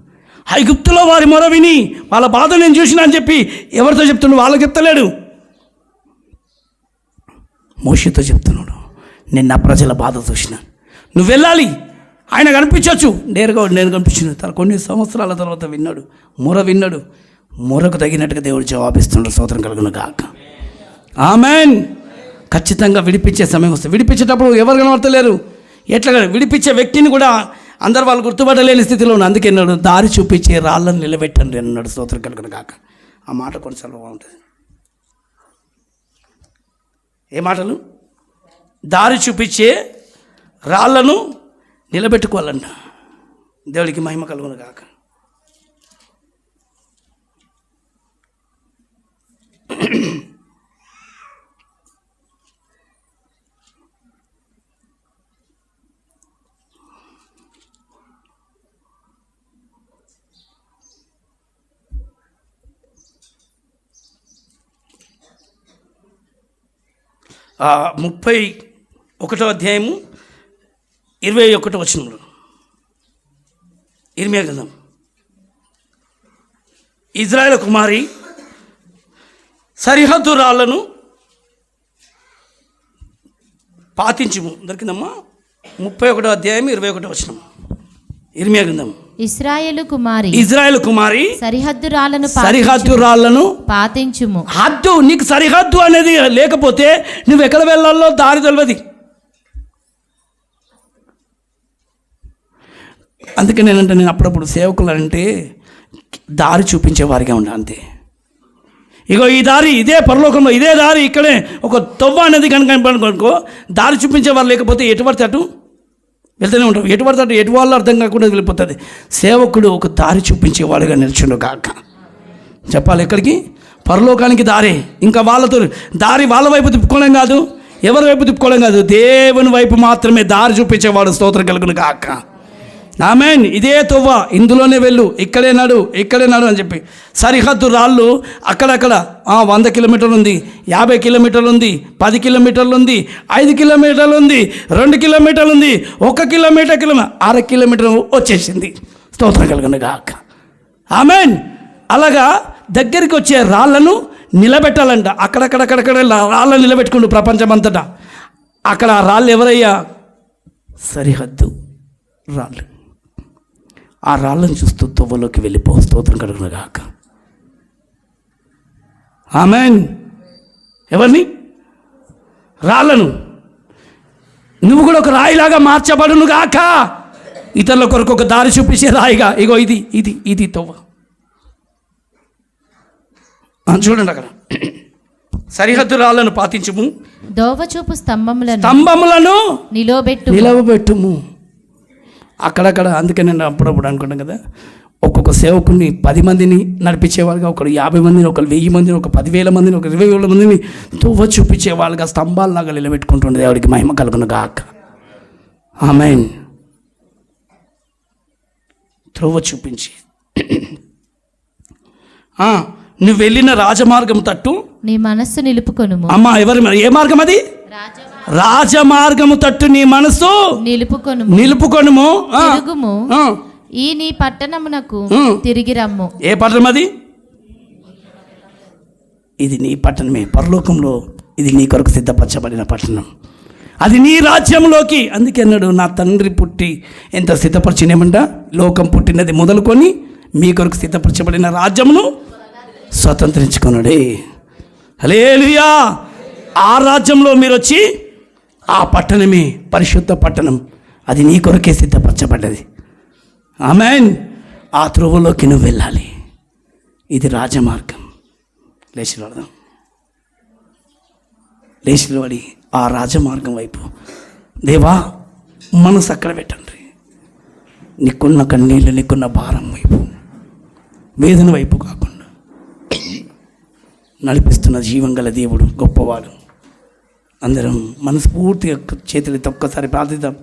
Speaker 1: ఐగుప్తులో వారి మొర విని వాళ్ళ బాధ నేను చూసినా అని చెప్పి ఎవరితో చెప్తున్నాడు? వాళ్ళకి చెప్తలేడు, మోషేతో చెప్తున్నాడు. నేను నా ప్రజల బాధ చూసిన. నువ్వు వెళ్ళాలి, ఆయన కనిపించవచ్చు. నేను కనిపించిన తన కొన్ని సంవత్సరాల తర్వాత విన్నాడు, మొర విన్నాడు. మొరకు తగినట్టుగా దేవుడు జవాబిస్తున్నాడు. స్తోత్రం కలుగును గాక. ఆమెన్. ఖచ్చితంగా విడిపించే సమయం వస్తుంది. విడిపించేటప్పుడు ఎవరు కనబడతలేరు. ఎట్లా విడిపించే వ్యక్తిని కూడా అందరు వాళ్ళు గుర్తుపట్టలేని స్థితిలో ఉన్న. అందుకే అన్నాడు, దారి చూపించే రాళ్ళను నిలబెట్టండి అన్నాడు. స్తోత్రం కలుగును గాక. ఆ మాట కొన్నిసార్లు బాగుంటుంది. ఏ మాటలు? దారి చూపించే రాళ్ళను నిలబెట్టుకోవాలంట. దేవుడికి మహిమ కలుగును గాక. ఆ 31వ అధ్యాయము 21వ వచనంలో ఇర్మియా గ్రంథం, ఇజ్రాయేలు కుమారి సరిహద్దు రాళ్లను పాతించుము. దొరికిందమ్మా. 31వ అధ్యాయం 21వ వచనం ఇర్మియా గ్రంథం.
Speaker 2: ఇశ్రాయేలు కుమారి
Speaker 1: సరిహద్దు రాళ్లను
Speaker 2: పాతించుము.
Speaker 1: హద్దు, నీకు సరిహద్దు అనేది లేకపోతే నువ్వు ఎక్కడ వెళ్ళాలో దారి తెలియదు. అందుకే నేను అప్పుడప్పుడు సేవకులు అంటే దారి చూపించేవారిగా ఉండాలి. అంతే. ఇగో ఈ దారి ఇదే, పరలోకంలో ఇదే దారి, ఇక్కడే ఒక తొవ్వ అనేది కనుక దారి చూపించేవారు లేకపోతే ఎటు పడితే అటు వెళ్తూనే ఉంటాం. ఎటు పడితే అటు ఎటు వాళ్ళు అర్థం కాకుండా వెళ్ళిపోతుంది. సేవకుడు ఒక దారి చూపించేవాడుగా నిలిచిండు కాక. చెప్పాలి ఎక్కడికి? పరలోకానికి దారే. ఇంకా వాళ్ళతో దారి వాళ్ళ వైపు తిప్పుకోవడం కాదు, ఎవరి వైపు తిప్పుకోవడం కాదు, దేవుని వైపు మాత్రమే దారి చూపించేవాడు. స్తోత్రం కలుగును కాక. ఆమేన్. ఇదే తొవ్వ, ఇందులోనే వెళ్ళు, ఇక్కడే నడు అని చెప్పి సరిహద్దు రాళ్ళు అక్కడక్కడ 100 కిలోమీటర్లు ఉంది, 50 కిలోమీటర్లు ఉంది, 10 కిలోమీటర్లు ఉంది, 5 కిలోమీటర్లు ఉంది, 2 కిలోమీటర్లు ఉంది, 1 కిలోమీటర్ 6 కిలోమీటర్ వచ్చేసింది. స్తోత్రం కలుగును గాక. ఆమేన్. అలాగా దగ్గరికి వచ్చే రాళ్లను నిలబెట్టాలంట. అక్కడక్కడ రాళ్ళను నిలబెట్టుకుంటూ ప్రపంచమంతటా. అక్కడ ఆ రాళ్ళు ఎవరయ్యా? సరిహద్దు రాళ్ళు. ఆ రాళ్ళను చూస్తూ తొవ్వలోకి వెళ్ళిపో. స్తోత్రం కలుగును గాక. ఆమేన్. ఎవరిని? రాళ్ళను. నువ్వు కూడా ఒక రాయిలాగా మార్చబడును గాక. ఇతరుల కొరకు ఒక దారి చూపించే రాయిగా. ఇగో ఇది తొవ్వ. చూడండి అక్కడ సరిహద్దు రాళ్ళను పాటించుము,
Speaker 2: దోవచూపు
Speaker 1: స్తంభములను నిలవబెట్టుము. అక్కడక్కడ. అందుకే నేను అప్పుడప్పుడు అనుకుంటాను కదా, ఒక్కొక్క సేవకుని 10 మందిని నడిపించేవాళ్ళుగా, ఒకరు 50 మందిని, ఒకరు 1000 మందిని, ఒక 10,000 మందిని, ఒక 20,000 మందిని తొవ్వ చూపించేవాళ్ళుగా, స్తంభాలలాగా నిలబెట్టుకుంటుండే. దేవుడికి మహిమ కలుగును గాక. ఆమేన్. త్రోవ చూపించి నువ్వు వెళ్ళిన రాజమార్గం తట్టు
Speaker 2: నీ మనస్సు నిలుపుకొనుము.
Speaker 1: అమ్మా, ఏ మార్గం అది? రాజమార్గము తట్టు నీ మనసు నిలుపుకొనుము.
Speaker 2: తిరుగుము, ఈ నీ పట్టణమునకు తిరిగి రమ్ము.
Speaker 1: ఏ పట్టణం అది? ఇది నీ పట్టణమే. పరలోకంలో ఇది నీ కొరకు సిద్ధపరచబడిన పట్టణం. అది నీ రాజ్యంలోకి. అందుకే అన్నాడు, నా తండ్రి పుట్టి ఎంత సిద్ధపరిచినేమంట, లోకం పుట్టినది మొదలుకొని మీ కొరకు సిద్ధపరచబడిన రాజ్యమును స్వతంత్రించుకున్నాడే. హల్లెలూయా. ఆ రాజ్యంలో మీరు వచ్చి, ఆ పట్టణమే పరిశుద్ధ పట్టణం. అది నీ కొరకే సిద్ధపరచబడ్డది. ఆమేన్. ఆ త్రోవలోకి నువ్వు వెళ్ళాలి. ఇది రాజమార్గం. లేచిలోడి ఆ రాజమార్గం వైపు. దేవా, మనసు అక్కడ పెట్టండి. నీకున్న కన్నీళ్ళు, నీకున్న భారం వైపు, వేదన వైపు కాకుండా నడిపిస్తున్న జీవం గల దేవుడు గొప్పవాడు. అందరం మనస్ఫూర్తిగా చేతులతో ఒక్కసారి ప్రార్థిద్దాం.